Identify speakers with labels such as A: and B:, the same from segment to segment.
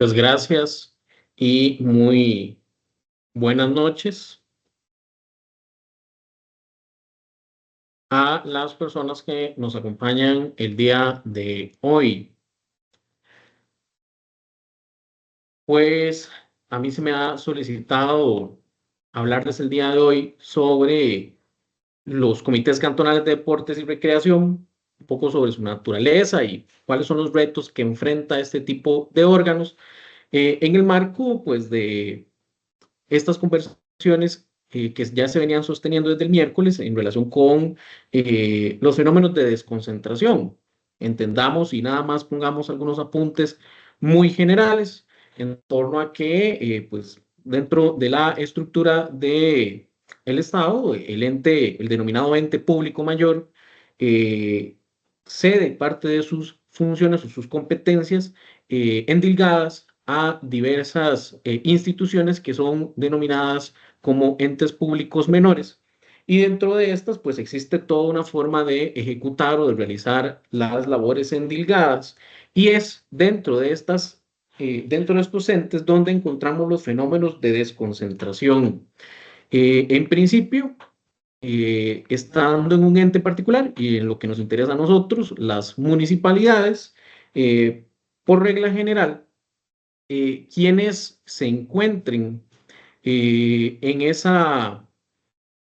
A: Pues gracias y muy buenas noches a las personas que nos acompañan el día de hoy. Pues a mí se me ha solicitado hablarles el día de hoy sobre los comités cantonales de deportes y recreación, un poco sobre su naturaleza y cuáles son los retos que enfrenta este tipo de órganos en el marco, pues, de estas conversaciones que ya se venían sosteniendo desde el miércoles en relación con los fenómenos de desconcentración. Entendamos y nada más pongamos algunos apuntes muy generales en torno a que, pues, dentro de la estructura de el Estado, el ente, el denominado ente público mayor, eh, cede parte de sus funciones o sus competencias endilgadas a diversas instituciones que son denominadas como entes públicos menores. Y dentro de estas, pues existe toda una forma de ejecutar o de realizar las labores endilgadas. Y es dentro de estos entes donde encontramos los fenómenos de desconcentración. En principio, estando en un ente particular y en lo que nos interesa a nosotros, las municipalidades, eh, por regla general, quienes se encuentren en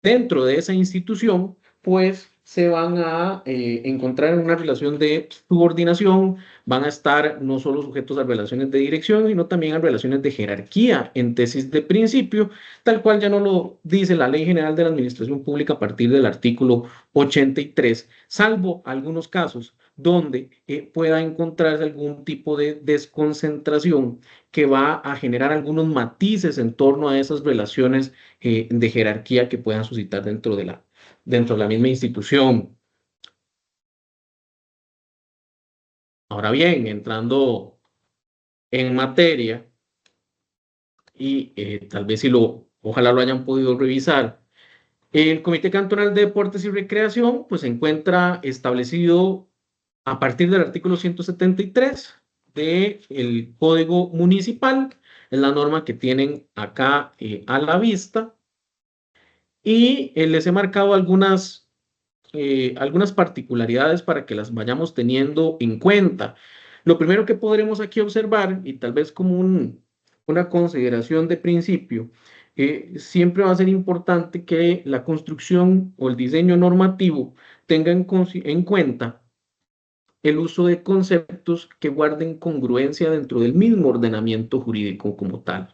A: dentro de esa institución, pues se van a encontrar en una relación de subordinación, van a estar no solo sujetos a relaciones de dirección, sino también a relaciones de jerarquía en tesis de principio, tal cual ya no lo dice la Ley General de la Administración Pública a partir del artículo 83, salvo algunos casos donde pueda encontrarse algún tipo de desconcentración que va a generar algunos matices en torno a esas relaciones de jerarquía que puedan suscitar dentro de la misma institución. Ahora bien, entrando en materia, y tal vez ojalá lo hayan podido revisar, el Comité Cantonal de Deportes y Recreación pues se encuentra establecido a partir del artículo 173 del Código Municipal, es la norma que tienen acá a la vista, y les he marcado algunas particularidades para que las vayamos teniendo en cuenta. Lo primero que podremos aquí observar, y tal vez como una consideración de principio, siempre va a ser importante que la construcción o el diseño normativo tenga en cuenta el uso de conceptos que guarden congruencia dentro del mismo ordenamiento jurídico como tal.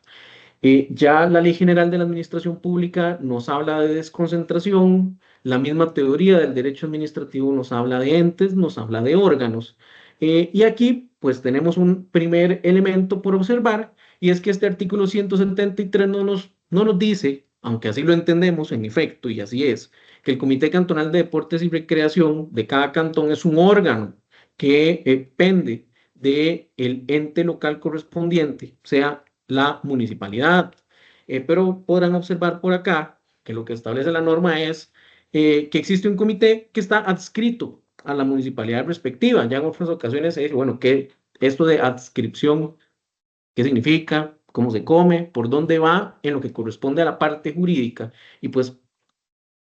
A: Ya la Ley General de la Administración Pública nos habla de desconcentración, la misma teoría del derecho administrativo nos habla de entes, nos habla de órganos. Y aquí pues tenemos un primer elemento por observar y es que este artículo 173 no nos dice, aunque así lo entendemos en efecto y así es, que el Comité Cantonal de Deportes y Recreación de cada cantón es un órgano que pende del ente local correspondiente, sea la municipalidad. Pero podrán observar por acá que lo que establece la norma es que existe un comité que está adscrito a la municipalidad respectiva. Ya en otras ocasiones se dice, bueno, ¿qué esto de adscripción, qué significa? ¿Cómo se come? ¿Por dónde va? En lo que corresponde a la parte jurídica. Y pues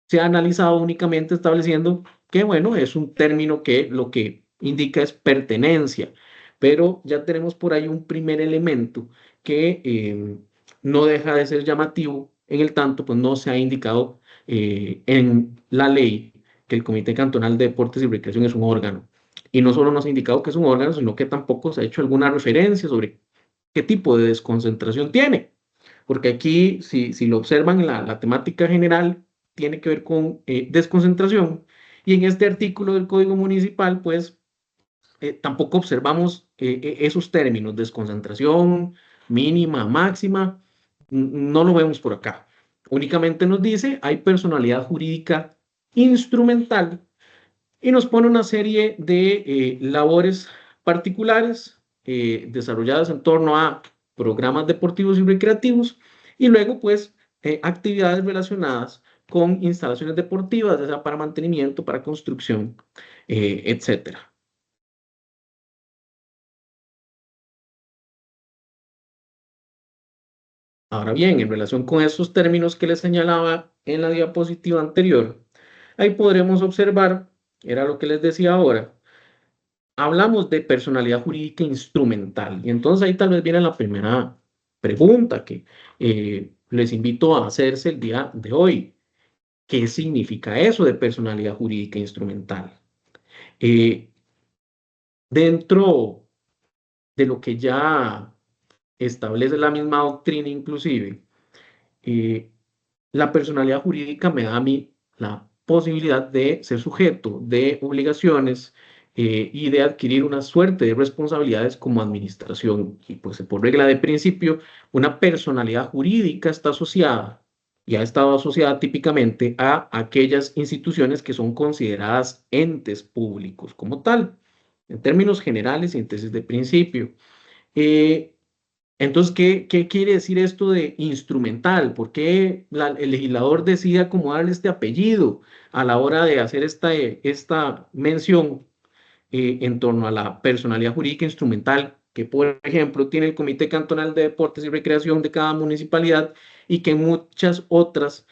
A: se ha analizado únicamente estableciendo que, bueno, es un término que lo que indica es pertenencia, pero ya tenemos por ahí un primer elemento que no deja de ser llamativo en el tanto, pues no se ha indicado en la ley que el Comité Cantonal de Deportes y Recreación es un órgano. Y no solo nos ha indicado que es un órgano, sino que tampoco se ha hecho alguna referencia sobre qué tipo de desconcentración tiene. Porque aquí, si lo observan, la temática general tiene que ver con desconcentración. Y en este artículo del Código Municipal, pues tampoco observamos esos términos, desconcentración mínima, máxima, no lo vemos por acá. Únicamente nos dice, hay personalidad jurídica instrumental y nos pone una serie de labores particulares desarrolladas en torno a programas deportivos y recreativos y luego pues actividades relacionadas con instalaciones deportivas, ya sea para mantenimiento, para construcción, etcétera. Ahora bien, en relación con estos términos que les señalaba en la diapositiva anterior, ahí podremos observar, era lo que les decía ahora, hablamos de personalidad jurídica instrumental. Y entonces ahí tal vez viene la primera pregunta que les invito a hacerse el día de hoy. ¿Qué significa eso de personalidad jurídica instrumental? Eh, Dentro de lo que ya establece la misma doctrina inclusive, eh, la personalidad jurídica me da a mí la posibilidad de ser sujeto de obligaciones y de adquirir una suerte de responsabilidades como administración. Y pues por regla de principio, una personalidad jurídica está asociada y ha estado asociada típicamente a aquellas instituciones que son consideradas entes públicos como tal, en términos generales y en tesis de principio. Eh, entonces, ¿qué quiere decir esto de instrumental? ¿Por qué el legislador decide acomodarle este apellido a la hora de hacer esta mención en torno a la personalidad jurídica instrumental que, por ejemplo, tiene el Comité Cantonal de Deportes y Recreación de cada municipalidad y que en muchas otras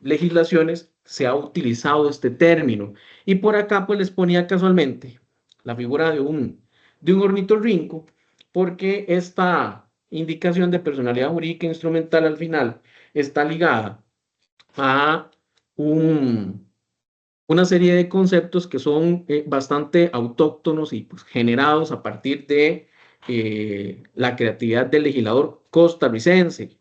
A: legislaciones se ha utilizado este término? Y por acá, pues les ponía casualmente la figura de un ornitorrinco, porque esta indicación de personalidad jurídica instrumental al final está ligada a un, una serie de conceptos que son bastante autóctonos y pues, generados a partir de la creatividad del legislador costarricense.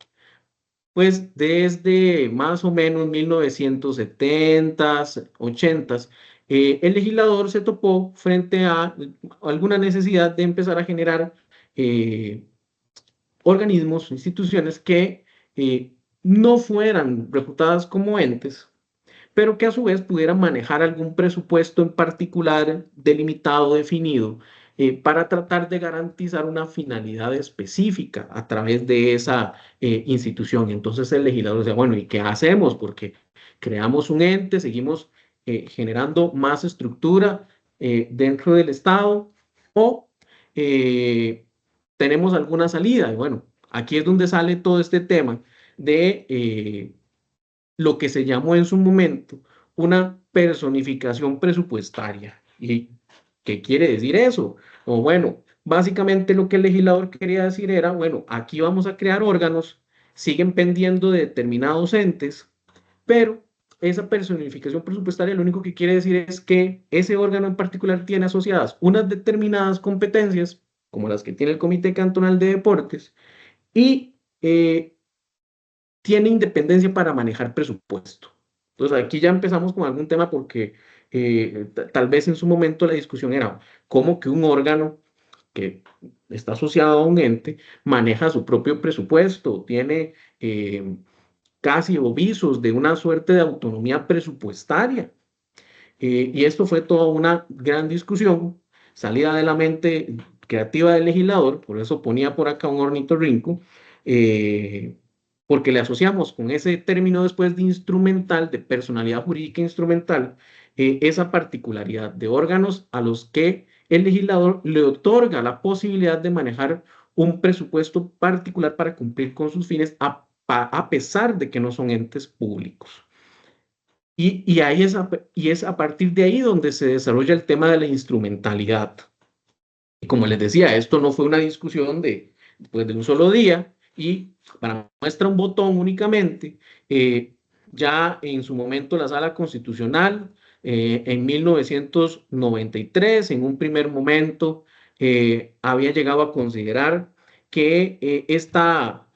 A: Pues desde más o menos 1970s, 80s, el legislador se topó frente a alguna necesidad de empezar a generar eh, organismos, instituciones que no fueran reputadas como entes, pero que a su vez pudieran manejar algún presupuesto en particular, delimitado, definido, para tratar de garantizar una finalidad específica a través de esa institución. Entonces el legislador decía, bueno, ¿y qué hacemos? Porque creamos un ente, seguimos generando más estructura dentro del Estado o tenemos alguna salida. Y bueno, aquí es donde sale todo este tema de lo que se llamó en su momento una personificación presupuestaria. ¿Y qué quiere decir eso? O bueno, básicamente lo que el legislador quería decir era, bueno, aquí vamos a crear órganos, siguen pendiendo de determinados entes, pero esa personificación presupuestaria lo único que quiere decir es que ese órgano en particular tiene asociadas unas determinadas competencias, como las que tiene el Comité Cantonal de Deportes, y tiene independencia para manejar presupuesto. Entonces aquí ya empezamos con algún tema porque tal vez en su momento la discusión era cómo que un órgano que está asociado a un ente maneja su propio presupuesto, tiene casi o visos de una suerte de autonomía presupuestaria. Y esto fue toda una gran discusión, salida de la mente creativa del legislador, por eso ponía por acá un ornitorrinco, porque le asociamos con ese término después de instrumental, de personalidad jurídica instrumental, esa particularidad de órganos a los que el legislador le otorga la posibilidad de manejar un presupuesto particular para cumplir con sus fines a pesar de que no son entes públicos. Y es a partir de ahí donde se desarrolla el tema de la instrumentalidad. Y como les decía, esto no fue una discusión pues, de un solo día y para muestra un botón únicamente, ya en su momento la Sala Constitucional, en 1993, en un primer momento, había llegado a considerar que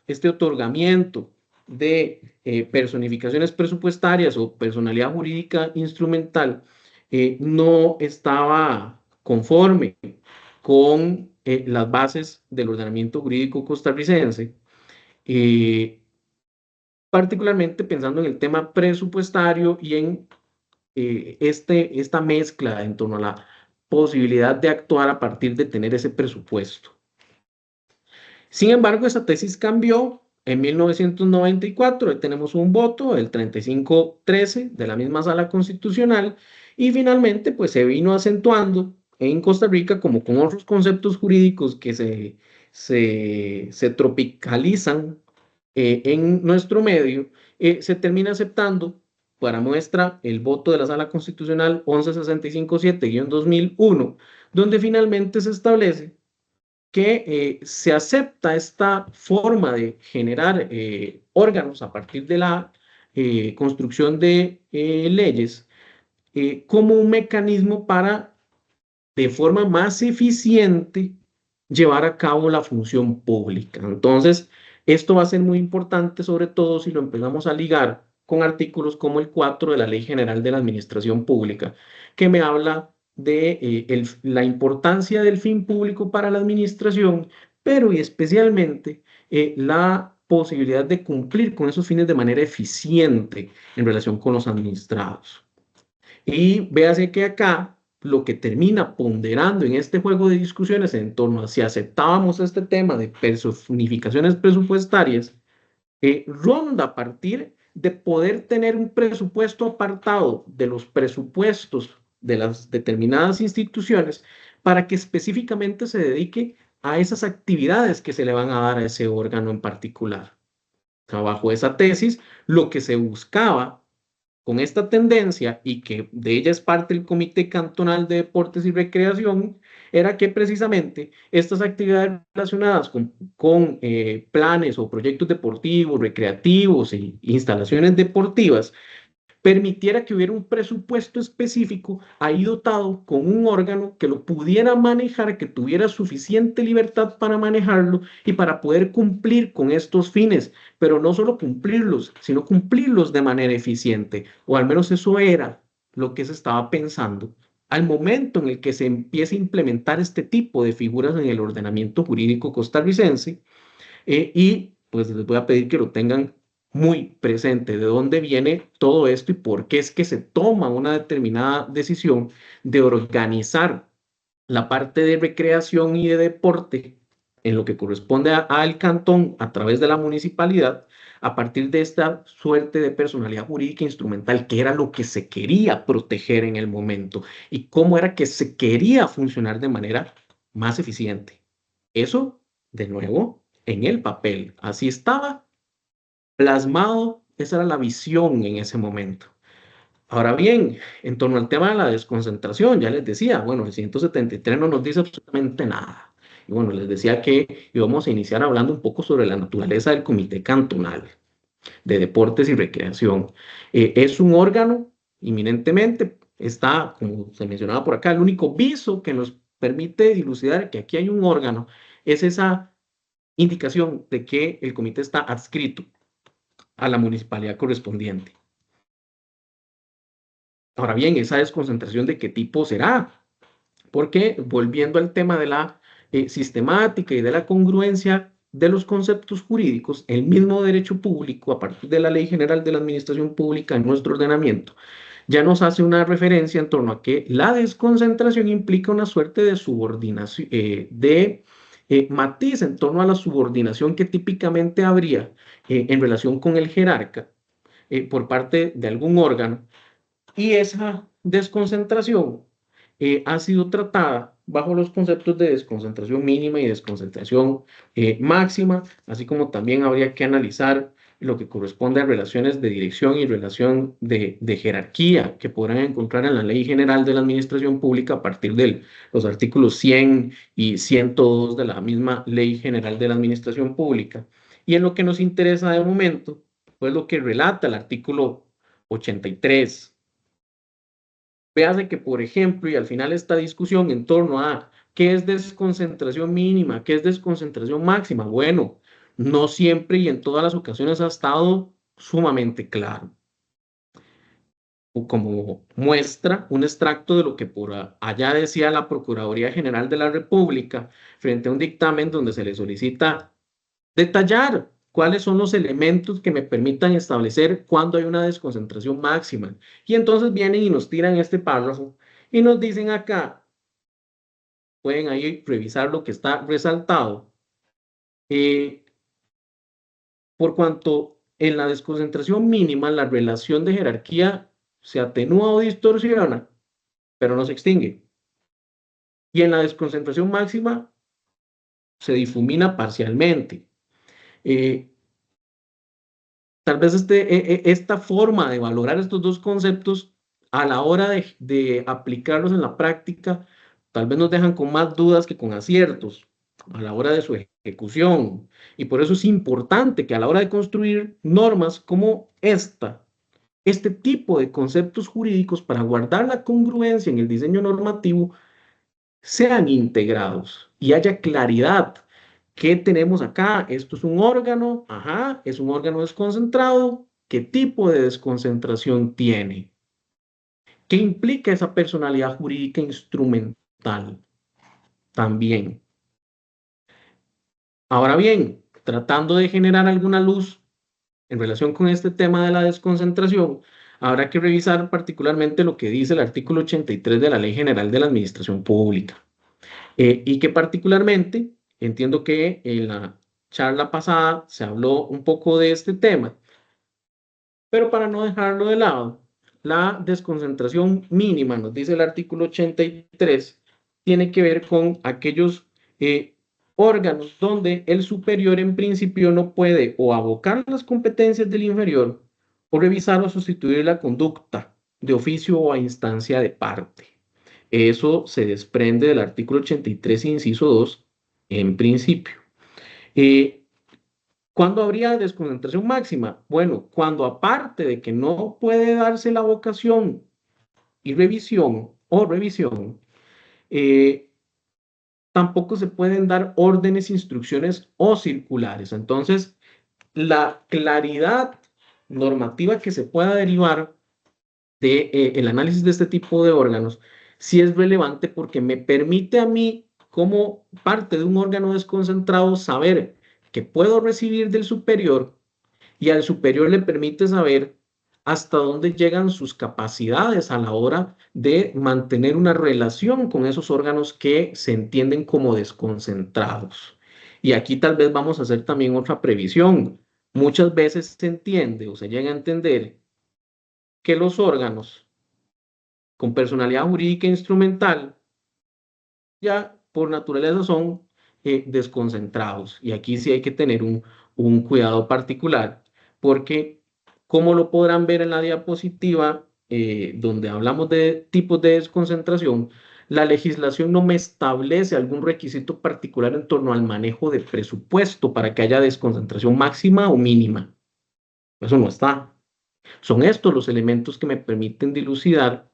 A: este otorgamiento de personificaciones presupuestarias o personalidad jurídica instrumental no estaba conforme con las bases del ordenamiento jurídico costarricense, eh, particularmente pensando en el tema presupuestario y en esta mezcla en torno a la posibilidad de actuar a partir de tener ese presupuesto. Sin embargo, esa tesis cambió en 1994, ahí tenemos un voto, el 35-13 de la misma Sala Constitucional, y finalmente pues se vino acentuando en Costa Rica como con otros conceptos jurídicos que se tropicalizan en nuestro medio, se termina aceptando, para muestra, el voto de la Sala Constitucional 1165-7-2001, donde finalmente se establece que se acepta esta forma de generar órganos a partir de la construcción de leyes como un mecanismo para, de forma más eficiente, llevar a cabo la función pública. Entonces, esto va a ser muy importante, sobre todo si lo empezamos a ligar con artículos como el 4 de la Ley General de la Administración Pública, que me habla de la importancia del fin público para la administración, pero y especialmente la posibilidad de cumplir con esos fines de manera eficiente en relación con los administrados. Y véase que acá lo que termina ponderando en este juego de discusiones en torno a si aceptábamos este tema de personificaciones presupuestarias, ronda a partir de poder tener un presupuesto apartado de los presupuestos de las determinadas instituciones para que específicamente se dedique a esas actividades que se le van a dar a ese órgano en particular. O sea, bajo esa tesis, lo que se buscaba con esta tendencia, y que de ella es parte el Comité Cantonal de Deportes y Recreación, era que precisamente estas actividades relacionadas con planes o proyectos deportivos, recreativos e instalaciones deportivas permitiera que hubiera un presupuesto específico ahí dotado con un órgano que lo pudiera manejar, que tuviera suficiente libertad para manejarlo y para poder cumplir con estos fines, pero no solo cumplirlos, sino cumplirlos de manera eficiente, o al menos eso era lo que se estaba pensando al momento en el que se empieza a implementar este tipo de figuras en el ordenamiento jurídico costarricense. Y pues les voy a pedir que lo tengan muy presente, de dónde viene todo esto y por qué es que se toma una determinada decisión de organizar la parte de recreación y de deporte en lo que corresponde al cantón a través de la municipalidad, a partir de esta suerte de personalidad jurídica instrumental, que era lo que se quería proteger en el momento y cómo era que se quería funcionar de manera más eficiente. Eso, de nuevo, en el papel. Así estaba plasmado, esa era la visión en ese momento. Ahora bien, en torno al tema de la desconcentración, ya les decía, bueno, el 173 no nos dice absolutamente nada. Y bueno, les decía que íbamos a iniciar hablando un poco sobre la naturaleza del Comité Cantonal de Deportes y Recreación. Es un órgano, inminentemente, está, como se mencionaba por acá, el único viso que nos permite dilucidar que aquí hay un órgano, es esa indicación de que el comité está adscrito a la municipalidad correspondiente. Ahora bien, esa desconcentración, ¿de qué tipo será? Porque volviendo al tema de la sistemática y de la congruencia de los conceptos jurídicos, el mismo derecho público, a partir de la Ley General de la Administración Pública en nuestro ordenamiento, ya nos hace una referencia en torno a que la desconcentración implica una suerte de subordinación, matiz en torno a la subordinación que típicamente habría en relación con el jerarca por parte de algún órgano, y esa desconcentración ha sido tratada bajo los conceptos de desconcentración mínima y desconcentración máxima, así como también habría que analizar lo que corresponde a relaciones de dirección y relación de jerarquía que podrán encontrar en la Ley General de la Administración Pública a partir de los artículos 100 y 102 de la misma Ley General de la Administración Pública. Y en lo que nos interesa de momento, pues lo que relata el artículo 83. Véase que, por ejemplo, y al final esta discusión en torno a qué es desconcentración mínima, qué es desconcentración máxima, bueno, no siempre y en todas las ocasiones ha estado sumamente claro. Como muestra un extracto de lo que por allá decía la Procuraduría General de la República frente a un dictamen donde se le solicita detallar cuáles son los elementos que me permitan establecer cuándo hay una desconcentración máxima. Y entonces vienen y nos tiran este párrafo y nos dicen acá, pueden ahí revisar lo que está resaltado, eh, por cuanto en la desconcentración mínima la relación de jerarquía se atenúa o distorsiona, pero no se extingue. Y en la desconcentración máxima se difumina parcialmente. Eh, tal vez esta forma de valorar estos dos conceptos a la hora de aplicarlos en la práctica, tal vez nos dejan con más dudas que con aciertos a la hora de su ejecución. Y por eso es importante que a la hora de construir normas como este tipo de conceptos jurídicos para guardar la congruencia en el diseño normativo sean integrados y haya claridad. ¿Qué tenemos acá? Esto es un órgano, ajá, es un órgano desconcentrado. ¿Qué tipo de desconcentración tiene? ¿Qué implica esa personalidad jurídica instrumental? También. Ahora bien, tratando de generar alguna luz en relación con este tema de la desconcentración, habrá que revisar particularmente lo que dice el artículo 83 de la Ley General de la Administración Pública. Y que particularmente, entiendo que en la charla pasada se habló un poco de este tema, pero para no dejarlo de lado, la desconcentración mínima, nos dice el artículo 83, tiene que ver con aquellos órganos donde el superior en principio no puede o abocar las competencias del inferior o revisar o sustituir la conducta de oficio o a instancia de parte. Eso se desprende del artículo 83, inciso 2, en principio. Eh, ¿Cuándo habría desconcentración máxima? Bueno, cuando aparte de que no puede darse la vocación y revisión, eh, tampoco se pueden dar órdenes, instrucciones o circulares. Entonces, la claridad normativa que se pueda derivar de el análisis de este tipo de órganos sí es relevante porque me permite a mí, como parte de un órgano desconcentrado, saber que puedo recibir del superior y al superior le permite saber hasta dónde llegan sus capacidades a la hora de mantener una relación con esos órganos que se entienden como desconcentrados. Y aquí tal vez vamos a hacer también otra previsión. Muchas veces se entiende o se llega a entender que los órganos con personalidad jurídica instrumental ya por naturaleza son desconcentrados. Y aquí sí hay que tener un cuidado particular, porque como lo podrán ver en la diapositiva, donde hablamos de tipos de desconcentración, la legislación no me establece algún requisito particular en torno al manejo de presupuesto para que haya desconcentración máxima o mínima. Eso no está. Son estos los elementos que me permiten dilucidar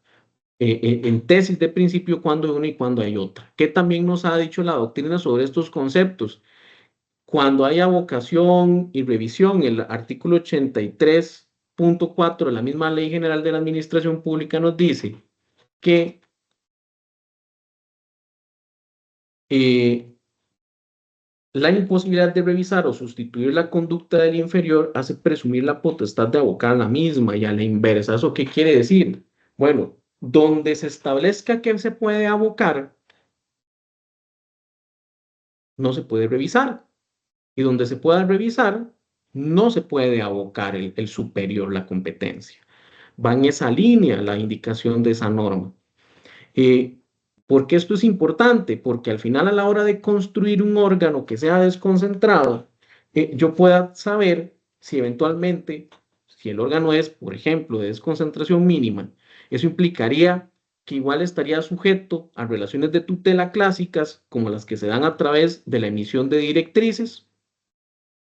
A: en tesis de principio cuando hay una y cuando hay otra. ¿Qué también nos ha dicho la doctrina sobre estos conceptos? Cuando hay avocación y revisión, el artículo 83.4 de la misma Ley General de la Administración Pública nos dice que eh, la imposibilidad de revisar o sustituir la conducta del inferior hace presumir la potestad de abocar a la misma y a la inversa. ¿Eso qué quiere decir? Bueno, donde se establezca que se puede abocar, no se puede revisar. Y donde se pueda revisar, no se puede abocar el superior, la competencia. Va en esa línea la indicación de esa norma. Eh, ¿Por qué esto es importante? Porque al final, a la hora de construir un órgano que sea desconcentrado, yo pueda saber si eventualmente, si el órgano es, por ejemplo, de desconcentración mínima, eso implicaría que igual estaría sujeto a relaciones de tutela clásicas como las que se dan a través de la emisión de directrices,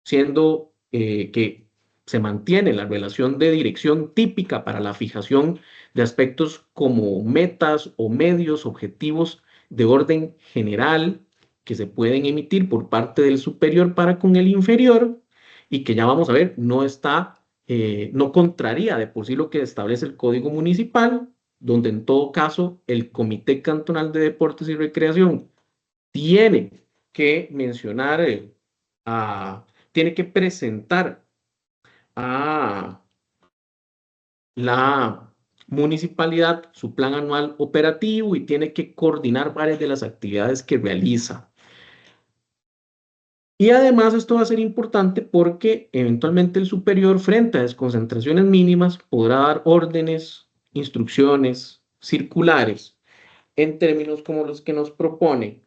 A: siendo que se mantiene la relación de dirección típica para la fijación de aspectos como metas o medios objetivos de orden general que se pueden emitir por parte del superior para con el inferior y que ya vamos a ver, no contraría de por sí lo que establece el Código Municipal, donde en todo caso el Comité Cantonal de Deportes y Recreación tiene que mencionar a tiene que presentar a la municipalidad su plan anual operativo y tiene que coordinar varias de las actividades que realiza. Y además esto va a ser importante porque eventualmente el superior frente a desconcentraciones mínimas podrá dar órdenes, instrucciones, circulares en términos como los que nos propone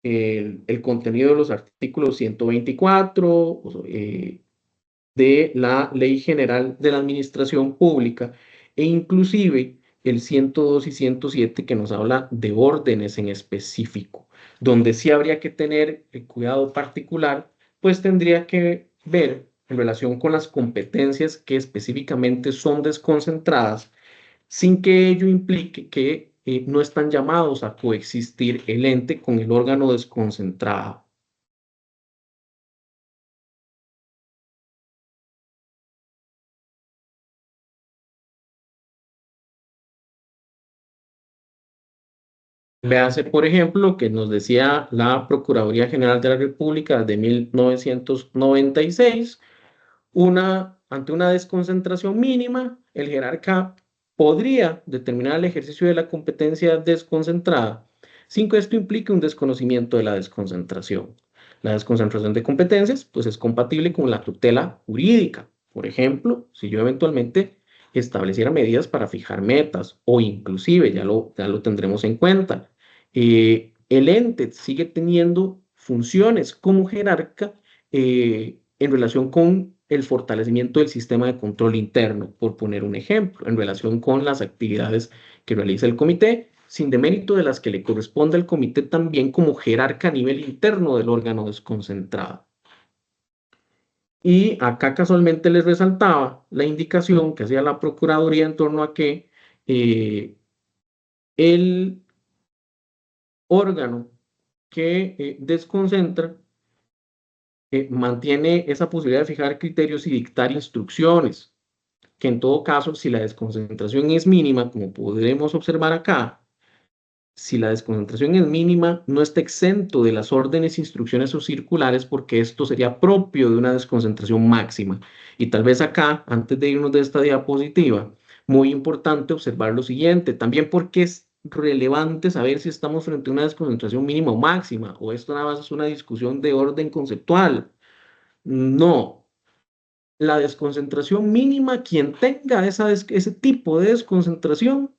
A: el contenido de los artículos 124, de la Ley General de la Administración Pública e inclusive el 102 y 107 que nos habla de órdenes en específico, donde sí habría que tener el cuidado particular, pues tendría que ver en relación con las competencias que específicamente son desconcentradas, sin que ello implique que no están llamados a coexistir el ente con el órgano desconcentrado. Véase, por ejemplo, lo que nos decía la Procuraduría General de la República de 1996, ante una desconcentración mínima, el jerarca podría determinar el ejercicio de la competencia desconcentrada, sin que esto implique un desconocimiento de la desconcentración. La desconcentración de competencias, pues es compatible con la tutela jurídica. Por ejemplo, si yo eventualmente estableciera medidas para fijar metas o inclusive, ya lo tendremos en cuenta, el ente sigue teniendo funciones como jerarca en relación con el fortalecimiento del sistema de control interno, por poner un ejemplo, en relación con las actividades que realiza el comité, sin demérito de las que le corresponde al comité también como jerarca a nivel interno del órgano desconcentrado. Y acá casualmente les resaltaba la indicación que hacía la Procuraduría en torno a que el órgano que desconcentra mantiene esa posibilidad de fijar criterios y dictar instrucciones, que en todo caso, si la desconcentración es mínima, como podremos observar acá, si la desconcentración es mínima, no está exento de las órdenes, instrucciones o circulares, porque esto sería propio de una desconcentración máxima. Y tal vez acá, antes de irnos de esta diapositiva, muy importante observar lo siguiente, también porque es relevante saber si estamos frente a una desconcentración mínima o máxima, o esto nada más es una discusión de orden conceptual. No, la desconcentración mínima, quien tenga ese tipo de desconcentración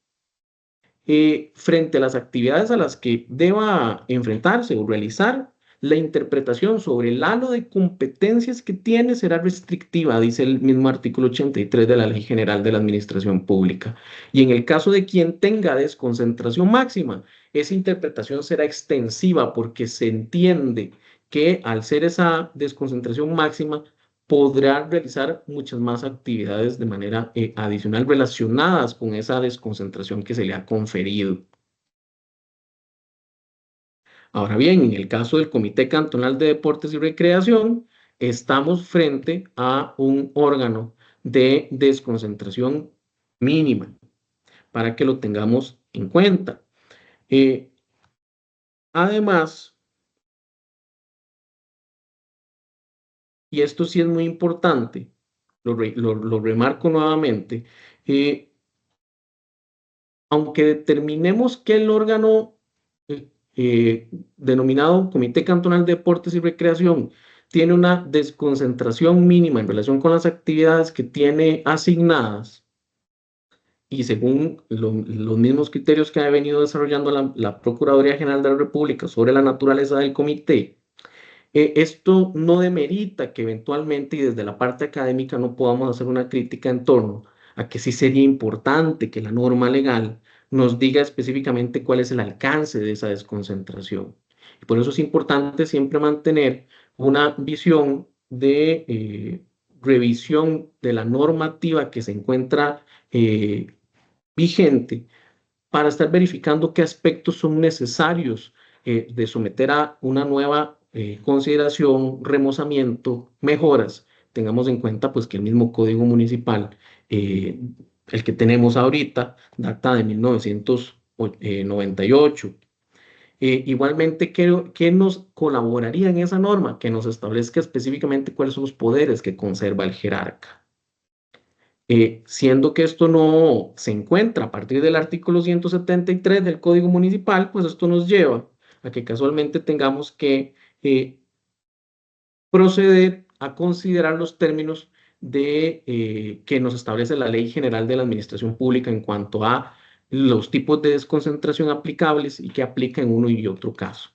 A: frente a las actividades a las que deba enfrentarse o realizar, la interpretación sobre el halo de competencias que tiene será restrictiva, dice el mismo artículo 83 de la Ley General de la Administración Pública. Y en el caso de quien tenga desconcentración máxima, esa interpretación será extensiva porque se entiende que al ser esa desconcentración máxima, podrá realizar muchas más actividades de manera adicional relacionadas con esa desconcentración que se le ha conferido. Ahora bien, en el caso del Comité Cantonal de Deportes y Recreación, estamos frente a un órgano de desconcentración mínima, para que lo tengamos en cuenta. Eh, Además, y esto sí es muy importante, lo remarco nuevamente, eh, aunque determinemos que el órgano denominado Comité Cantonal de Deportes y Recreación tiene una desconcentración mínima en relación con las actividades que tiene asignadas y según los mismos criterios que ha venido desarrollando la Procuraduría General de la República sobre la naturaleza del comité, esto no demerita que eventualmente y desde la parte académica no podamos hacer una crítica en torno a que sí sería importante que la norma legal nos diga específicamente cuál es el alcance de esa desconcentración. Y por eso es importante siempre mantener una visión de revisión de la normativa que se encuentra vigente para estar verificando qué aspectos son necesarios de someter a una nueva consideración, remozamiento, mejoras. Tengamos en cuenta pues que el mismo Código Municipal, eh, el que tenemos ahorita, data de 1998. Igualmente, ¿qué nos colaboraría en esa norma? Que nos establezca específicamente cuáles son los poderes que conserva el jerarca. Siendo que esto no se encuentra a partir del artículo 173 del Código Municipal, pues esto nos lleva a que casualmente tengamos que proceder a considerar los términos que nos establece la Ley General de la Administración Pública en cuanto a los tipos de desconcentración aplicables y que aplica en uno y otro caso.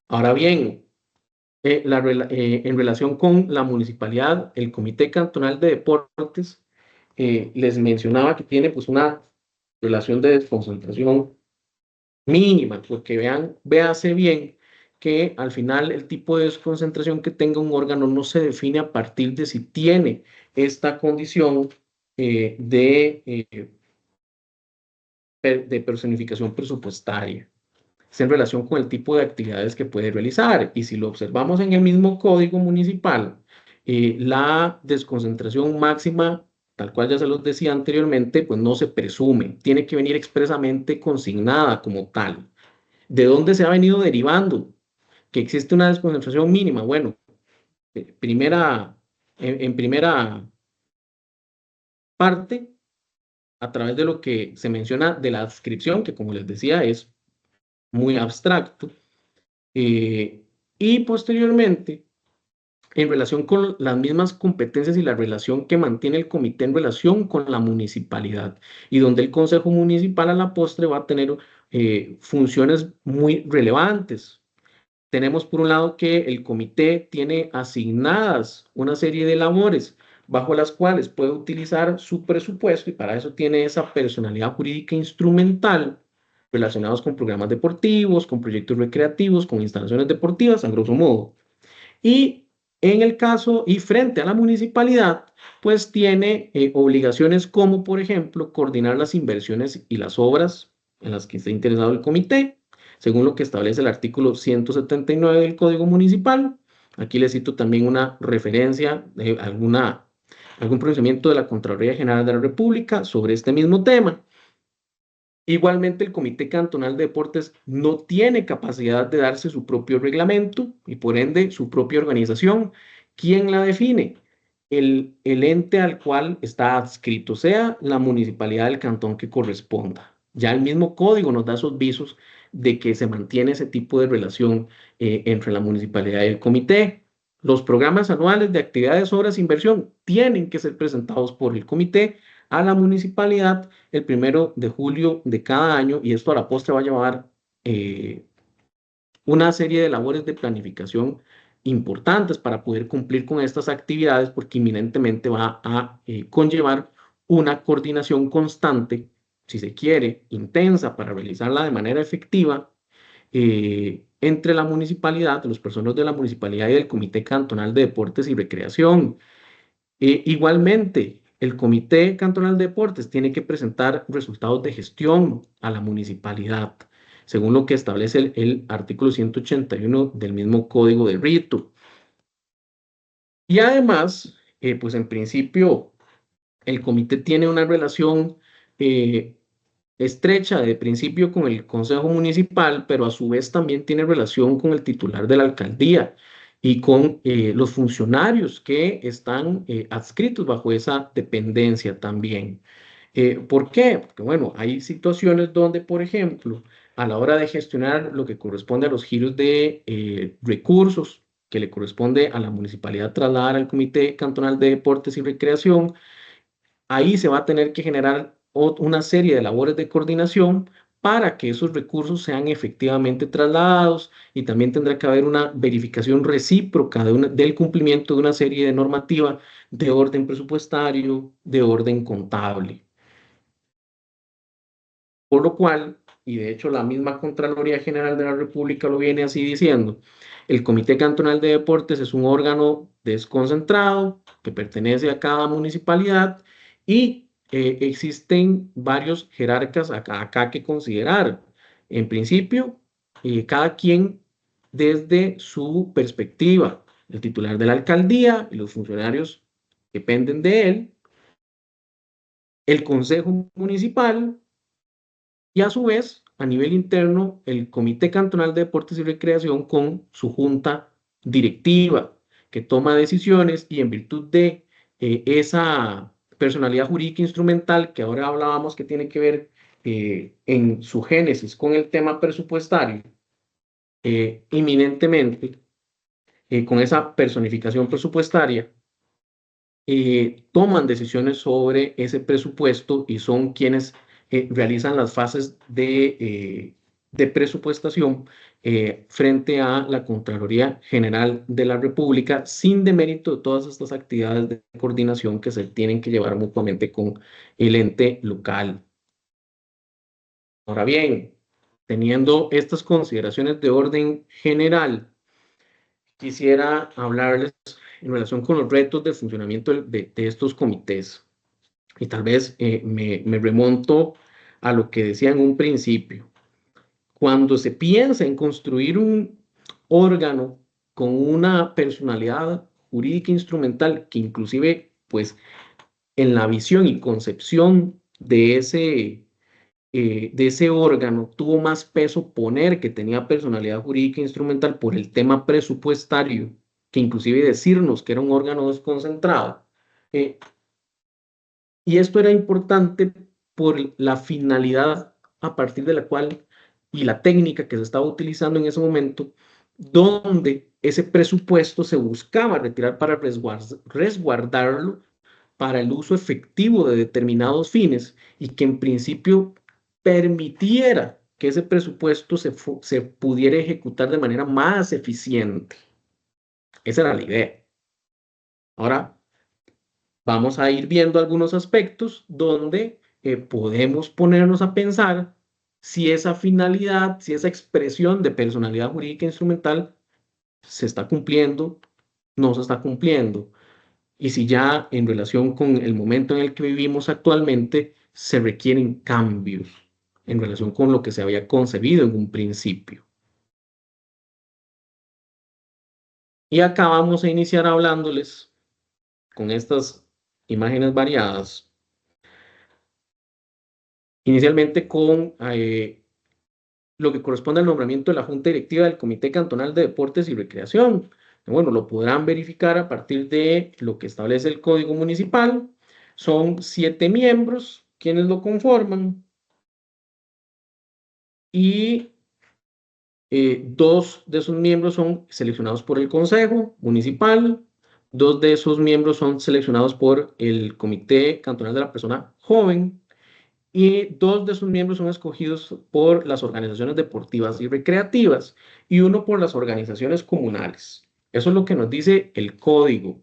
A: Ahora bien, en relación con la municipalidad, el Comité Cantonal de Deportes, les mencionaba que tiene pues una relación de desconcentración mínima, porque véase bien que al final el tipo de desconcentración que tenga un órgano no se define a partir de si tiene esta condición de personificación presupuestaria. Es en relación con el tipo de actividades que puede realizar. Y si lo observamos en el mismo código municipal, la desconcentración máxima, tal cual ya se los decía anteriormente, pues no se presume, tiene que venir expresamente consignada como tal. ¿De dónde se ha venido derivando que existe una desconcentración mínima? Bueno, primera, en primera parte, a través de lo que se menciona de la adscripción, que como les decía es muy abstracto, y posteriormente, en relación con las mismas competencias y la relación que mantiene el comité en relación con la municipalidad, y donde el consejo municipal a la postre va a tener funciones muy relevantes. Tenemos por un lado que el comité tiene asignadas una serie de labores bajo las cuales puede utilizar su presupuesto y para eso tiene esa personalidad jurídica instrumental relacionados con programas deportivos, con proyectos recreativos, con instalaciones deportivas, a grosso modo. Y en el caso y frente a la municipalidad, pues tiene obligaciones como, por ejemplo, coordinar las inversiones y las obras en las que esté interesado el comité, según lo que establece el artículo 179 del Código Municipal. Aquí le cito también una referencia de algún pronunciamiento de la Contraloría General de la República sobre este mismo tema. Igualmente, el Comité Cantonal de Deportes no tiene capacidad de darse su propio reglamento y por ende su propia organización. ¿Quién la define? El ente al cual está adscrito, sea la municipalidad del cantón que corresponda. Ya el mismo código nos da esos visos de que se mantiene ese tipo de relación entre la municipalidad y el comité. Los programas anuales de actividades, obras e inversión tienen que ser presentados por el comité a la municipalidad el 1 de julio de cada año y esto a la postre va a llevar una serie de labores de planificación importantes para poder cumplir con estas actividades porque inminentemente va a conllevar una coordinación constante, si se quiere, intensa para realizarla de manera efectiva entre la municipalidad, los personeros de la municipalidad y del Comité Cantonal de Deportes y Recreación. Igualmente, el Comité Cantonal de Deportes tiene que presentar resultados de gestión a la municipalidad, según lo que establece el artículo 181 del mismo Código de Rito. Y además, pues en principio, el comité tiene una relación estrecha de principio con el Consejo Municipal, pero a su vez también tiene relación con el titular de la alcaldía y con los funcionarios que están adscritos bajo esa dependencia también. ¿Por qué? Porque bueno, hay situaciones donde, por ejemplo, a la hora de gestionar lo que corresponde a los giros de recursos que le corresponde a la municipalidad trasladar al Comité Cantonal de Deportes y Recreación, ahí se va a tener que generar una serie de labores de coordinación para que esos recursos sean efectivamente trasladados y también tendrá que haber una verificación recíproca del cumplimiento de una serie de normativas de orden presupuestario, de orden contable. Por lo cual, y de hecho la misma Contraloría General de la República lo viene así diciendo, el Comité Cantonal de Deportes es un órgano desconcentrado que pertenece a cada municipalidad y existen varios jerarcas acá que considerar. En principio, cada quien desde su perspectiva, el titular de la alcaldía y los funcionarios que dependen de él, el consejo municipal, y a su vez, a nivel interno, el Comité Cantonal de Deportes y Recreación con su junta directiva, que toma decisiones y en virtud de esa personalidad jurídica instrumental que ahora hablábamos que tiene que ver en su génesis con el tema presupuestario, inminentemente, con esa personificación presupuestaria, toman decisiones sobre ese presupuesto y son quienes realizan las fases de presupuestación frente a la Contraloría General de la República, sin demérito de todas estas actividades de coordinación que se tienen que llevar mutuamente con el ente local. Ahora bien, teniendo estas consideraciones de orden general, quisiera hablarles en relación con los retos de funcionamiento de estos comités. Y tal vez me remonto a lo que decía en un principio. Cuando se piensa en construir un órgano con una personalidad jurídica instrumental que inclusive, pues, en la visión y concepción de ese órgano tuvo más peso poner que tenía personalidad jurídica instrumental por el tema presupuestario, que inclusive decirnos que era un órgano desconcentrado. Eh, y esto era importante por la finalidad a partir de la cual y la técnica que se estaba utilizando en ese momento, donde ese presupuesto se buscaba retirar para resguardarlo para el uso efectivo de determinados fines y que en principio permitiera que ese presupuesto se pudiera ejecutar de manera más eficiente. Esa era la idea. Ahora, vamos a ir viendo algunos aspectos donde podemos ponernos a pensar si esa finalidad, si esa expresión de personalidad jurídica instrumental se está cumpliendo, no se está cumpliendo, y si ya en relación con el momento en el que vivimos actualmente se requieren cambios en relación con lo que se había concebido en un principio. Y acá vamos a iniciar hablándoles con estas imágenes variadas, inicialmente con lo que corresponde al nombramiento de la Junta Directiva del Comité Cantonal de Deportes y Recreación. Bueno, lo podrán verificar a partir de lo que establece el Código Municipal. Son 7 miembros quienes lo conforman y 2 de esos miembros son seleccionados por el Consejo Municipal, 2 de esos miembros son seleccionados por el Comité Cantonal de la Persona Joven y 2 de sus miembros son escogidos por las organizaciones deportivas y recreativas y uno por las organizaciones comunales. Eso es lo que nos dice el código.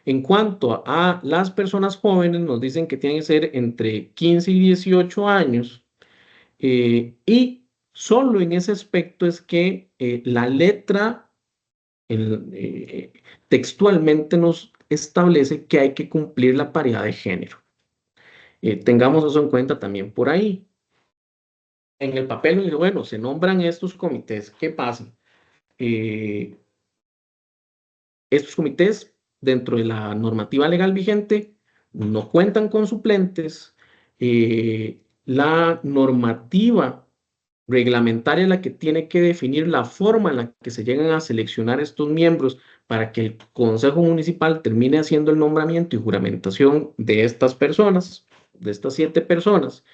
A: En cuanto a las personas jóvenes, nos dicen que tienen que ser entre 15 y 18 años y solo en ese aspecto es que la letra textualmente nos establece que hay que cumplir la paridad de género. Tengamos eso en cuenta también por ahí. En el papel, bueno, se nombran estos comités. ¿Qué pasa? Eh, Estos comités, dentro de la normativa legal vigente, no cuentan con suplentes. La normativa reglamentaria es la que tiene que definir la forma en la que se llegan a seleccionar estos miembros para que el Consejo Municipal termine haciendo el nombramiento y juramentación de estas personas, de estas 7 personas.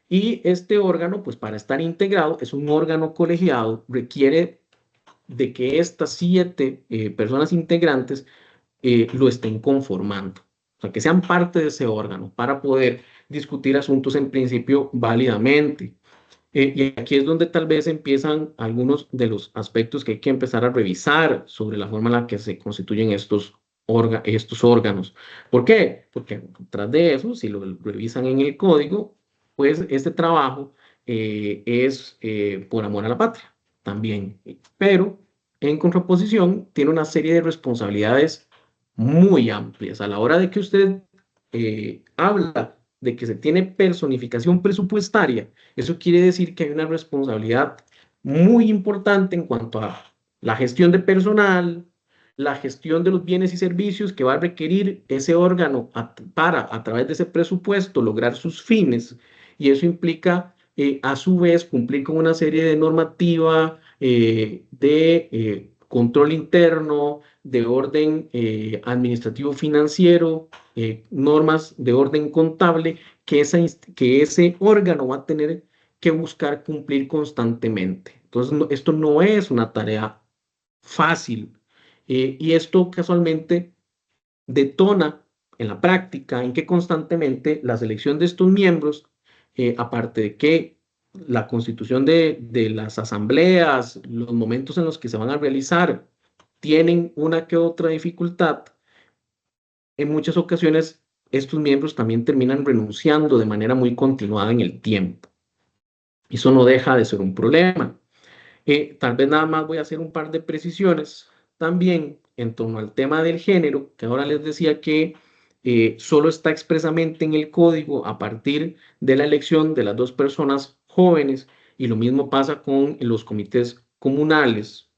A: Y este órgano, pues para estar integrado, es un órgano colegiado, requiere de que estas 7 personas integrantes lo estén conformando. O sea, que sean parte de ese órgano para poder discutir asuntos en principio válidamente. Y aquí es donde tal vez empiezan algunos de los aspectos que hay que empezar a revisar sobre la forma en la que se constituyen estos órganos. ¿Por qué? Porque tras de eso, si lo revisan en el código, pues este trabajo es por amor a la patria también. Pero en contraposición, tiene una serie de responsabilidades muy amplias. A la hora de que usted habla de que se tiene personificación presupuestaria, eso quiere decir que hay una responsabilidad muy importante en cuanto a la gestión de personal, la gestión de los bienes y servicios que va a requerir ese órgano para, a través de ese presupuesto, lograr sus fines. Y eso implica, a su vez, cumplir con una serie de normativa de control interno, de orden administrativo financiero, normas de orden contable que ese órgano va a tener que buscar cumplir constantemente. Entonces, esto no es una tarea fácil y esto casualmente detona en la práctica en que constantemente la selección de estos miembros, aparte de que la constitución de las asambleas, los momentos en los que se van a realizar, tienen una que otra dificultad, en muchas ocasiones estos miembros también terminan renunciando de manera muy continuada en el tiempo. Eso no deja de ser un problema. Tal vez nada más voy a hacer un par de precisiones también en torno al tema del género, que ahora les decía que solo está expresamente en el código a partir de la elección de las dos personas jóvenes, y lo mismo pasa con los comités comunales.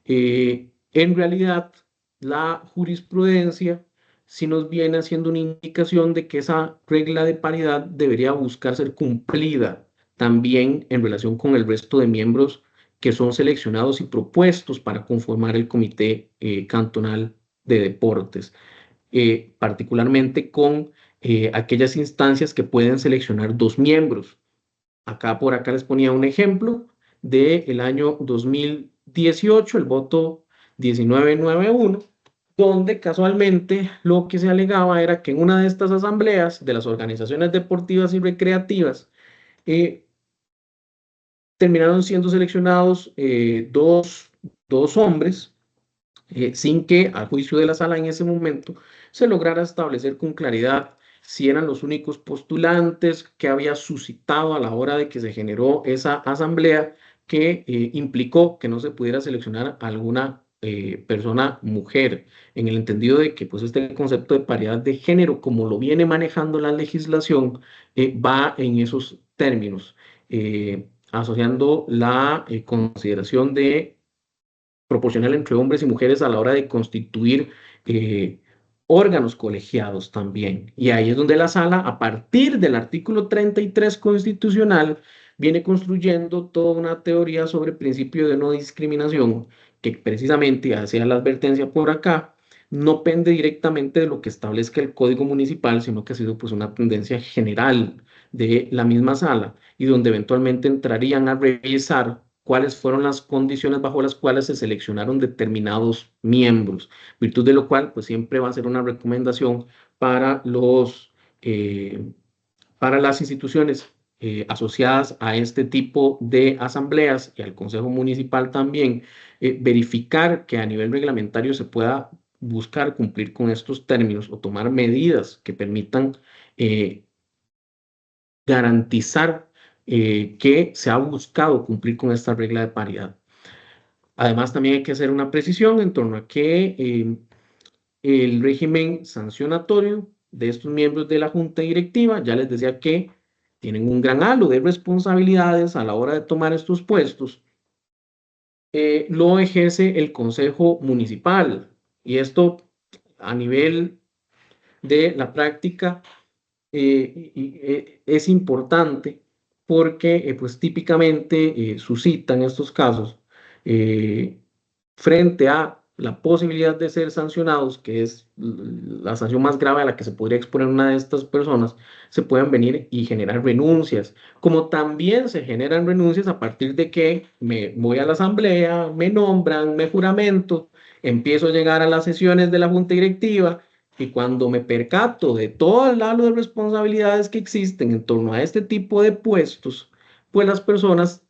A: En realidad, la jurisprudencia sí nos viene haciendo una indicación de que esa regla de paridad debería buscar ser cumplida también en relación con el resto de miembros que son seleccionados y propuestos para conformar el Comité Cantonal de Deportes, particularmente con aquellas instancias que pueden seleccionar dos miembros. Acá por acá les ponía un ejemplo del año 2018, el voto 1991, donde casualmente lo que se alegaba era que en una de estas asambleas de las organizaciones deportivas y recreativas eh, terminaron siendo seleccionados dos hombres, sin que, a juicio de la sala en ese momento, se lograra establecer con claridad si eran los únicos postulantes que había suscitado a la hora de que se generó esa asamblea que implicó que no se pudiera seleccionar a alguna persona mujer, en el entendido de que pues este concepto de paridad de género, como lo viene manejando la legislación, va en esos términos, asociando la consideración de proporcional entre hombres y mujeres a la hora de constituir eh, órganos colegiados también. Y ahí es donde la sala, a partir del artículo 33 constitucional, viene construyendo toda una teoría sobre el principio de no discriminación, que precisamente hacía la advertencia por acá, no pende directamente de lo que establezca el Código Municipal, sino que ha sido pues una tendencia general de la misma sala, y donde eventualmente entrarían a revisar cuáles fueron las condiciones bajo las cuales se seleccionaron determinados miembros, virtud de lo cual pues siempre va a ser una recomendación para eh, para las instituciones asociadas a este tipo de asambleas y al Consejo Municipal también, verificar que a nivel reglamentario se pueda buscar cumplir con estos términos o tomar medidas que permitan eh, garantizar que se ha buscado cumplir con esta regla de paridad. Además, también hay que hacer una precisión en torno a que el régimen sancionatorio de estos miembros de la junta directiva, ya les decía que tienen un gran halo de responsabilidades a la hora de tomar estos puestos, lo ejerce el Consejo Municipal. Y esto a nivel de la práctica es importante porque pues típicamente suscitan estos casos eh, frente a la posibilidad de ser sancionados, que es la sanción más grave a la que se podría exponer una de estas personas, se puedan venir y generar renuncias, como también se generan renuncias a partir de que me voy a la asamblea, me nombran, me juramento, empiezo a llegar a las sesiones de la junta directiva, y cuando me percato de todo el halo de responsabilidades que existen en torno a este tipo de puestos, pues las personas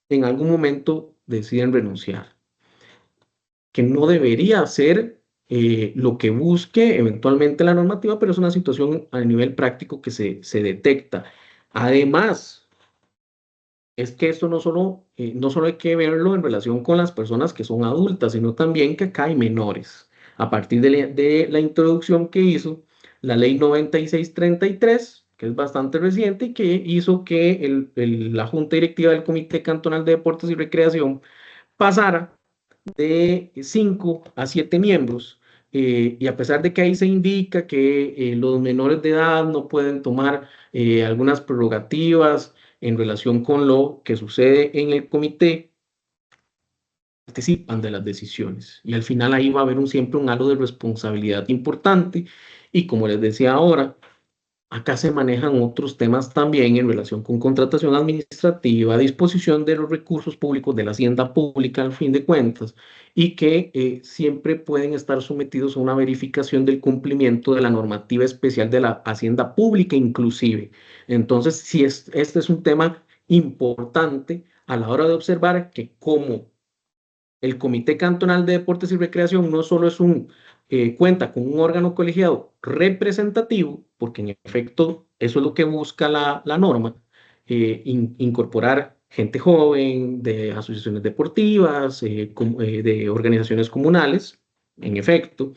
A: en algún momento deciden renunciar, que no debería ser lo que busque eventualmente la normativa, pero es una situación a nivel práctico que se detecta. Además, es que esto no solo hay que verlo en relación con las personas que son adultas, sino también que acá hay menores. A partir de la introducción que hizo la ley 9633, que es bastante reciente y que hizo que la Junta Directiva del Comité Cantonal de Deportes y Recreación pasara de 5 a 7 miembros. Y a pesar de que ahí se indica que los menores de edad no pueden tomar algunas prerrogativas en relación con lo que sucede en el comité, participan de las decisiones. Y al final ahí va a haber siempre un halo de responsabilidad importante. Y como les decía ahora, acá se manejan otros temas también en relación con contratación administrativa, disposición de los recursos públicos de la hacienda pública al fin de cuentas, y que siempre pueden estar sometidos a una verificación del cumplimiento de la normativa especial de la hacienda pública inclusive. Entonces, si este es un tema importante a la hora de observar que como el Comité Cantonal de Deportes y Recreación no solo es cuenta con un órgano colegiado representativo, porque en efecto eso es lo que busca la norma, incorporar gente joven de asociaciones deportivas, de organizaciones comunales, en efecto,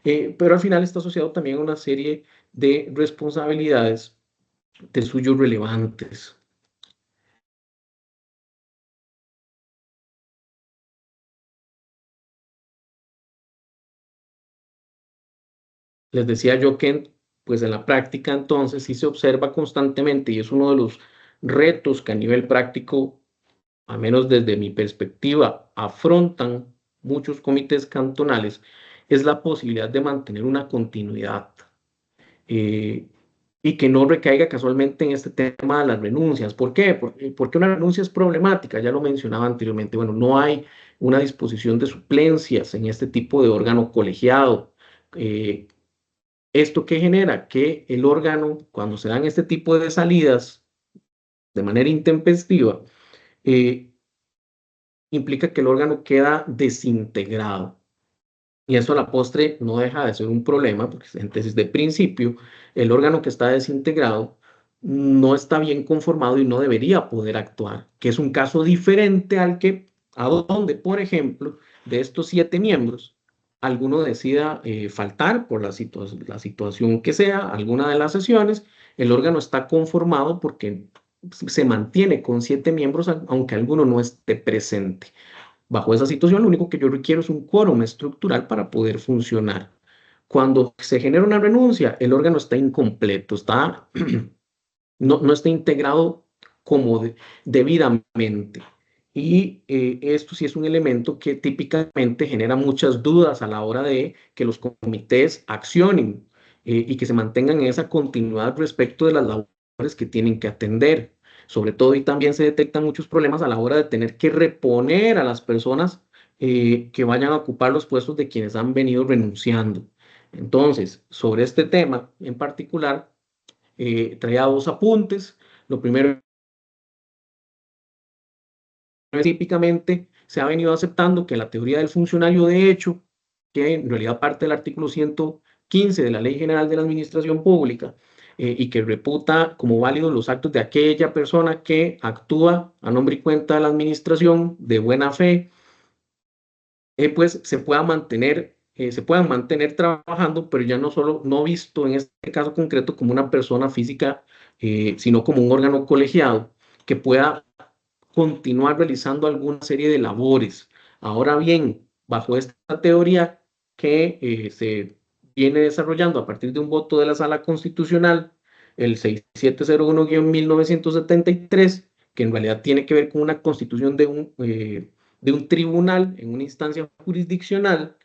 A: pero al final está asociado también a una serie de responsabilidades de suyos relevantes. Les decía yo que pues en la práctica entonces sí se observa constantemente y es uno de los retos que a nivel práctico, a menos desde mi perspectiva, afrontan muchos comités cantonales, es la posibilidad de mantener una continuidad eh, y que no recaiga casualmente en este tema de las renuncias. ¿Por qué? Porque una renuncia es problemática, ya lo mencionaba anteriormente. Bueno, no hay una disposición de suplencias en este tipo de órgano colegiado. Eh, ¿Esto qué genera? Que el órgano, cuando se dan este tipo de salidas de manera intempestiva, eh, implica que el órgano queda desintegrado. Y eso a la postre no deja de ser un problema, porque desde el principio el órgano que está desintegrado no está bien conformado y no debería poder actuar, que es un caso diferente al que, a donde, por ejemplo, de estos 7 miembros, alguno decida faltar por la situación que sea, alguna de las sesiones, el órgano está conformado porque se mantiene con 7 miembros, aunque alguno no esté presente. Bajo esa situación, lo único que yo requiero es un quórum estructural para poder funcionar. Cuando se genera una renuncia, el órgano está incompleto, no está integrado como debidamente. Y esto sí es un elemento que típicamente genera muchas dudas a la hora de que los comités accionen y que se mantengan en esa continuidad respecto de las labores que tienen que atender. Sobre todo, y también se detectan muchos problemas a la hora de tener que reponer a las personas que vayan a ocupar los puestos de quienes han venido renunciando. Entonces, sobre este tema en particular, traía 2 apuntes. Lo primero es típicamente se ha venido aceptando que la teoría del funcionario de hecho, que en realidad parte del artículo 115 de la Ley General de la Administración Pública, y que reputa como válidos los actos de aquella persona que actúa a nombre y cuenta de la administración de buena fe, pues se puedan mantener trabajando, pero ya no solo, no visto en este caso concreto como una persona física, sino como un órgano colegiado que pueda continuar realizando alguna serie de labores. Ahora bien, bajo esta teoría que se viene desarrollando a partir de un voto de la Sala Constitucional, el 6701-1973, que en realidad tiene que ver con una constitución de un tribunal en una instancia jurisdiccional,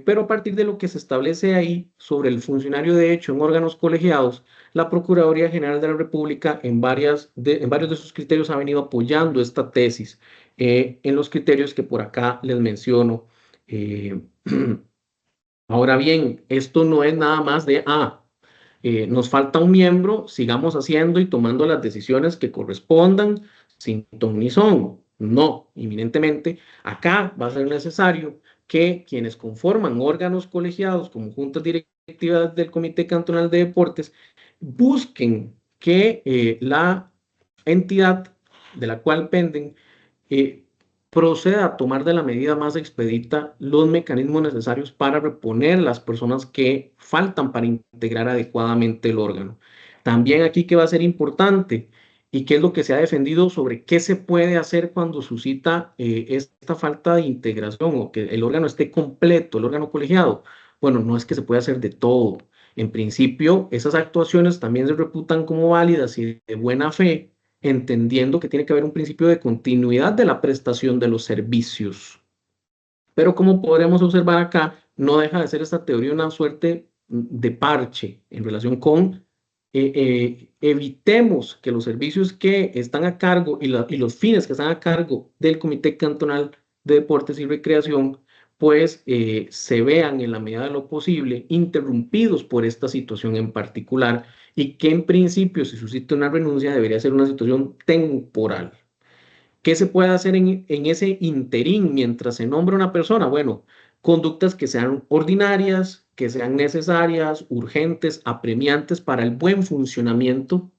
A: pero a partir de lo que se establece ahí sobre el funcionario de hecho en órganos colegiados, la Procuraduría General de la República en varios de sus criterios ha venido apoyando esta tesis en los criterios que por acá les menciono. Eh, Ahora bien, esto no es nada más nos falta un miembro, sigamos haciendo y tomando las decisiones que correspondan sin ton ni son. No, inminentemente, acá va a ser necesario que quienes conforman órganos colegiados como juntas directivas del Comité Cantonal de Deportes busquen que la entidad de la cual penden eh, proceda a tomar de la medida más expedita los mecanismos necesarios para reponer las personas que faltan para integrar adecuadamente el órgano. También aquí que va a ser importante y qué es lo que se ha defendido sobre qué se puede hacer cuando suscita esta falta de integración o que el órgano esté completo, el órgano colegiado. Bueno, no es que se pueda hacer de todo. En principio, esas actuaciones también se reputan como válidas y de buena fe, entendiendo que tiene que haber un principio de continuidad de la prestación de los servicios. Pero como podremos observar acá, no deja de ser esta teoría una suerte de parche en relación con evitemos que los servicios que están a cargo y los fines que están a cargo del Comité Cantonal de Deportes y Recreación, pues se vean en la medida de lo posible interrumpidos por esta situación en particular y que en principio, si suscita una renuncia, debería ser una situación temporal. ¿Qué se puede hacer en ese interín mientras se nombra una persona? Bueno, conductas que sean ordinarias, que sean necesarias, urgentes, apremiantes para el buen funcionamiento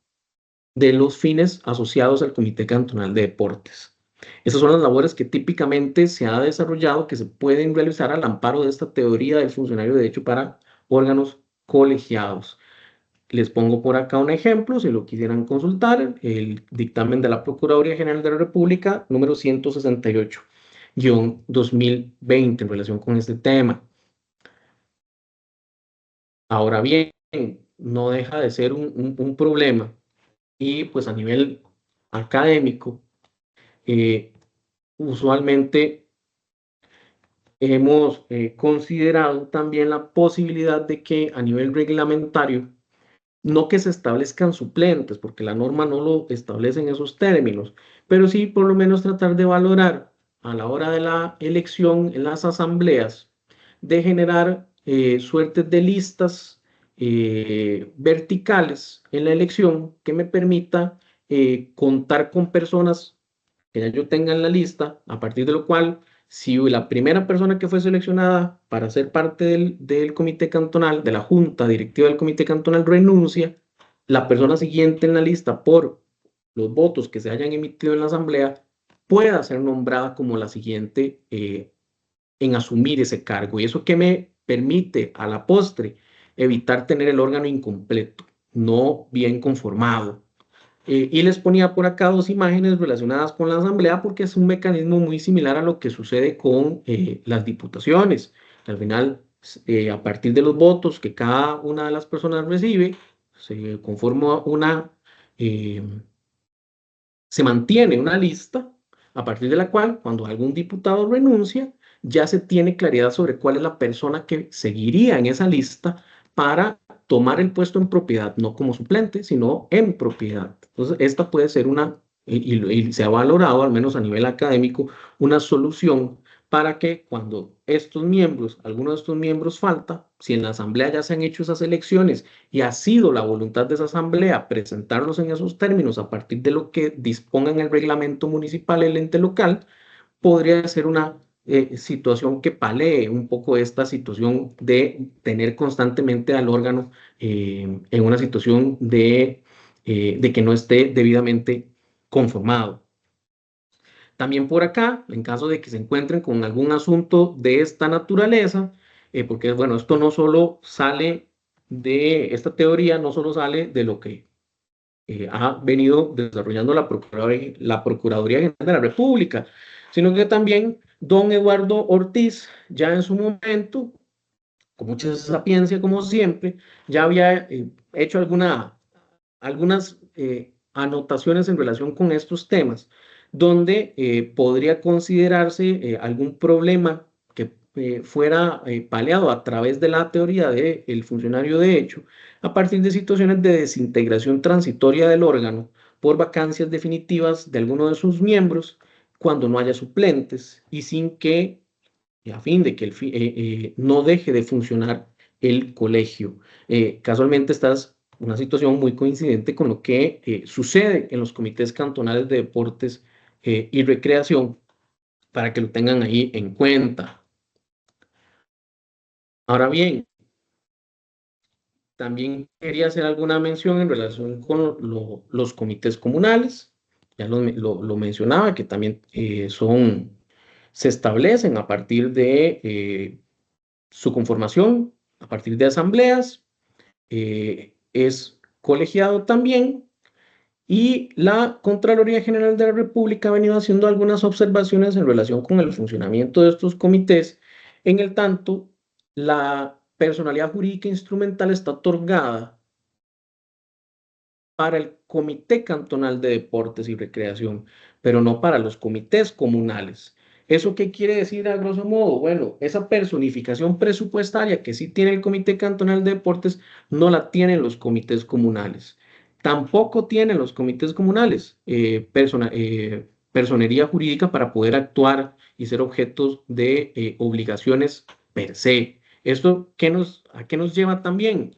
A: de los fines asociados al Comité Cantonal de Deportes. Esas son las labores que típicamente se ha desarrollado, que se pueden realizar al amparo de esta teoría del funcionario de derecho para órganos colegiados. Les pongo por acá un ejemplo, si lo quisieran consultar, el dictamen de la Procuraduría General de la República, número 168-2020, en relación con este tema. Ahora bien, no deja de ser un problema y pues a nivel académico, eh, usualmente hemos considerado también la posibilidad de que a nivel reglamentario, no que se establezcan suplentes, porque la norma no lo establece en esos términos, pero sí por lo menos tratar de valorar a la hora de la elección en las asambleas, de generar suertes de listas verticales en la elección que me permita contar con personas que ya yo tenga en la lista, a partir de lo cual, si la primera persona que fue seleccionada para ser parte del comité cantonal, de la junta directiva del comité cantonal, renuncia, la persona siguiente en la lista, por los votos que se hayan emitido en la asamblea, pueda ser nombrada como la siguiente en asumir ese cargo. Y eso que me permite a la postre evitar tener el órgano incompleto, no bien conformado. Y les ponía por acá dos imágenes relacionadas con la asamblea porque es un mecanismo muy similar a lo que sucede con las diputaciones. Al final, a partir de los votos que cada una de las personas recibe, se conforma eh, se mantiene una lista a partir de la cual, cuando algún diputado renuncia, ya se tiene claridad sobre cuál es la persona que seguiría en esa lista para tomar el puesto en propiedad, no como suplente, sino en propiedad. Entonces, esta puede ser y se ha valorado, al menos a nivel académico, una solución para que cuando estos miembros, alguno de estos miembros falta, si en la asamblea ya se han hecho esas elecciones y ha sido la voluntad de esa asamblea presentarlos en esos términos a partir de lo que disponga en el reglamento municipal el ente local, podría ser una situación que palee un poco esta situación de tener constantemente al órgano en una situación de que no esté debidamente conformado. También por acá, en caso de que se encuentren con algún asunto de esta naturaleza, porque bueno, esto no solo sale de esta teoría, no solo sale de lo que ha venido desarrollando la Procuraduría General de la República, sino que también don Eduardo Ortiz, ya en su momento, con mucha sapiencia como siempre, ya había hecho algunas anotaciones en relación con estos temas, donde podría considerarse algún problema que fuera paliado a través de la teoría del funcionario de hecho, a partir de situaciones de desintegración transitoria del órgano por vacancias definitivas de alguno de sus miembros, cuando no haya suplentes y sin que, a fin de que no deje de funcionar el colegio. Casualmente esta es una situación muy coincidente con lo que sucede en los comités cantonales de deportes y recreación, para que lo tengan ahí en cuenta. Ahora bien, también quería hacer alguna mención en relación con los comités comunales. Ya lo mencionaba, que también se establecen a partir de su conformación, a partir de asambleas, es colegiado también, y la Contraloría General de la República ha venido haciendo algunas observaciones en relación con el funcionamiento de estos comités. En el tanto, la personalidad jurídica instrumental está otorgada para el Comité Cantonal de Deportes y Recreación, pero no para los comités comunales. ¿Eso qué quiere decir a grosso modo? Bueno, esa personificación presupuestaria que sí tiene el Comité Cantonal de Deportes, no la tienen los comités comunales. Tampoco tienen los comités comunales personería jurídica para poder actuar y ser objetos de obligaciones per se. ¿Esto a qué nos lleva también?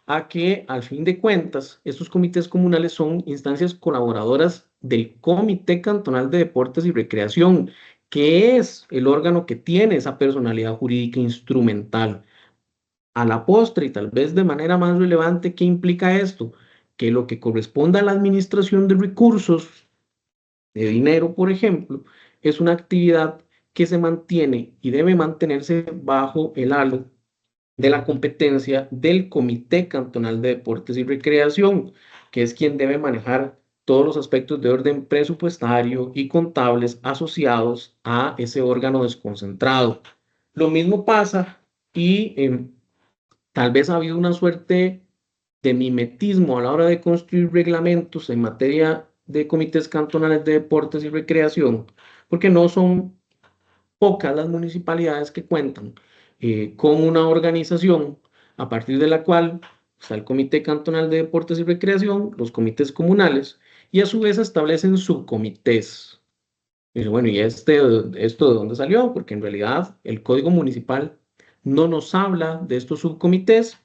A: a que, al fin de cuentas, estos comités comunales son instancias colaboradoras del Comité Cantonal de Deportes y Recreación, que es el órgano que tiene esa personalidad jurídica instrumental. A la postre, y tal vez de manera más relevante, ¿qué implica esto? Que lo que corresponde a la administración de recursos, de dinero, por ejemplo, es una actividad que se mantiene y debe mantenerse bajo el halo de la competencia del Comité Cantonal de Deportes y Recreación, que es quien debe manejar todos los aspectos de orden presupuestario y contables asociados a ese órgano desconcentrado. Lo mismo pasa y tal vez ha habido una suerte de mimetismo a la hora de construir reglamentos en materia de comités cantonales de deportes y recreación, porque no son pocas las municipalidades que cuentan con una organización a partir de la cual está el Comité Cantonal de Deportes y Recreación, los comités comunales, y a su vez establecen subcomités. Y bueno, ¿y esto de dónde salió? Porque en realidad el Código Municipal no nos habla de estos subcomités.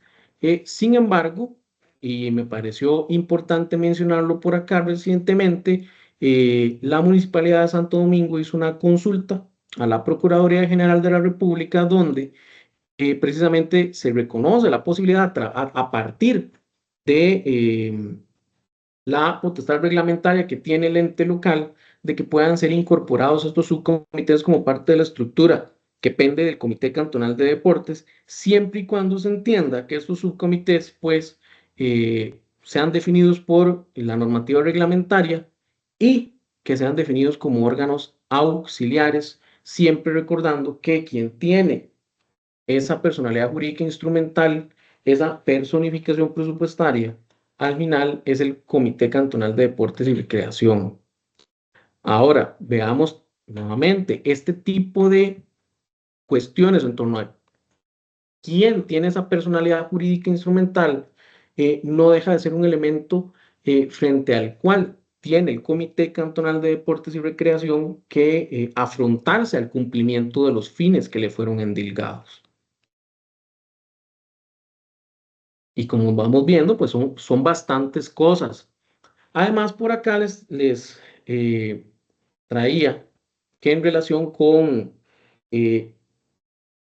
A: Sin embargo, y me pareció importante mencionarlo por acá recientemente, la Municipalidad de Santo Domingo hizo una consulta a la Procuraduría General de la República donde precisamente se reconoce la posibilidad a partir de la potestad reglamentaria que tiene el ente local de que puedan ser incorporados estos subcomités como parte de la estructura que pende del Comité Cantonal de Deportes, siempre y cuando se entienda que estos subcomités, pues, sean definidos por la normativa reglamentaria y que sean definidos como órganos auxiliares, siempre recordando que quien tiene esa personalidad jurídica instrumental, esa personificación presupuestaria, al final es el Comité Cantonal de Deportes y Recreación. Ahora, veamos nuevamente este tipo de cuestiones en torno a quién tiene esa personalidad jurídica instrumental, no deja de ser un elemento frente al cual tiene el Comité Cantonal de Deportes y Recreación que afrontarse al cumplimiento de los fines que le fueron endilgados. Y como vamos viendo, pues son bastantes cosas. Además, por acá les traía que en relación con eh,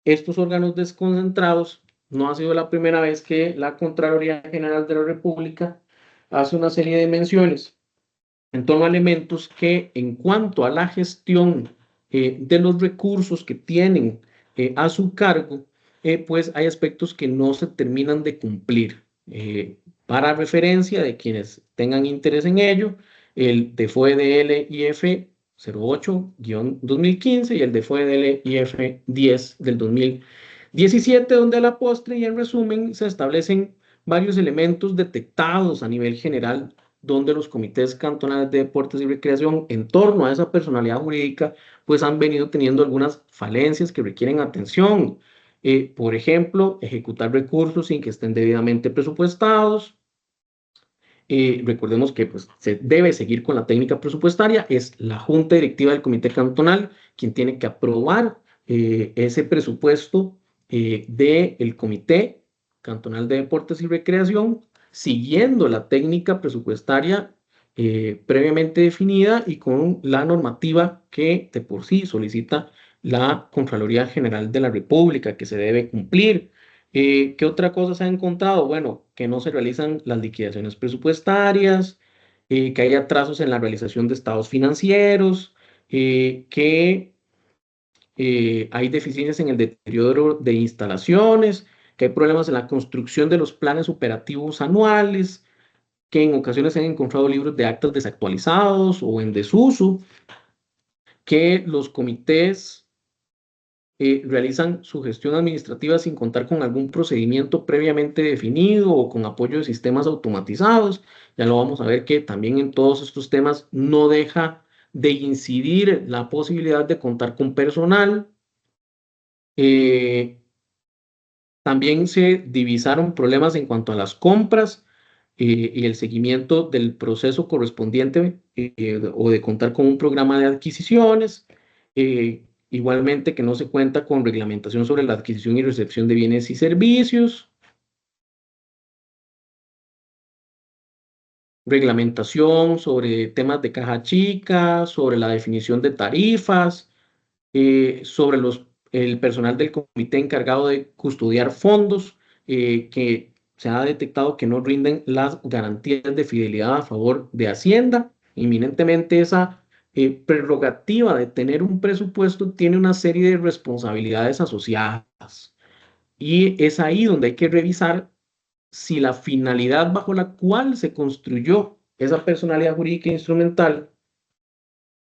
A: estos órganos desconcentrados, no ha sido la primera vez que la Contraloría General de la República hace una serie de menciones en torno a elementos que en cuanto a la gestión de los recursos que tienen a su cargo, pues hay aspectos que no se terminan de cumplir. Para referencia de quienes tengan interés en ello, el DFOE DLIF 08-2015 y el DFOE DLIF 10 del 2017, donde a la postre y en resumen se establecen varios elementos detectados a nivel general donde los comités cantonales de deportes y recreación en torno a esa personalidad jurídica, pues han venido teniendo algunas falencias que requieren atención. Por ejemplo, ejecutar recursos sin que estén debidamente presupuestados. Recordemos que pues, se debe seguir con la técnica presupuestaria, es la Junta Directiva del Comité Cantonal quien tiene que aprobar ese presupuesto del Comité Cantonal de Deportes y Recreación, siguiendo la técnica presupuestaria previamente definida y con la normativa que de por sí solicita la Contraloría General de la República, que se debe cumplir. ¿Qué otra cosa se ha encontrado? Bueno, que no se realizan las liquidaciones presupuestarias, que hay atrasos en la realización de estados financieros, que hay deficiencias en el deterioro de instalaciones, que hay problemas en la construcción de los planes operativos anuales, que en ocasiones se han encontrado libros de actas desactualizados o en desuso, que los comités realizan su gestión administrativa sin contar con algún procedimiento previamente definido o con apoyo de sistemas automatizados. Ya lo vamos a ver que también en todos estos temas no deja de incidir la posibilidad de contar con personal. Eh, También se divisaron problemas en cuanto a las compras y el seguimiento del proceso correspondiente o de contar con un programa de adquisiciones. Igualmente que no se cuenta con reglamentación sobre la adquisición y recepción de bienes y servicios. reglamentación sobre temas de caja chica, sobre la definición de tarifas, sobre el personal del comité encargado de custodiar fondos, que se ha detectado que no rinden las garantías de fidelidad a favor de Hacienda. Inminentemente esa prerrogativa de tener un presupuesto tiene una serie de responsabilidades asociadas. Y es ahí donde hay que revisar si la finalidad bajo la cual se construyó esa personalidad jurídica instrumental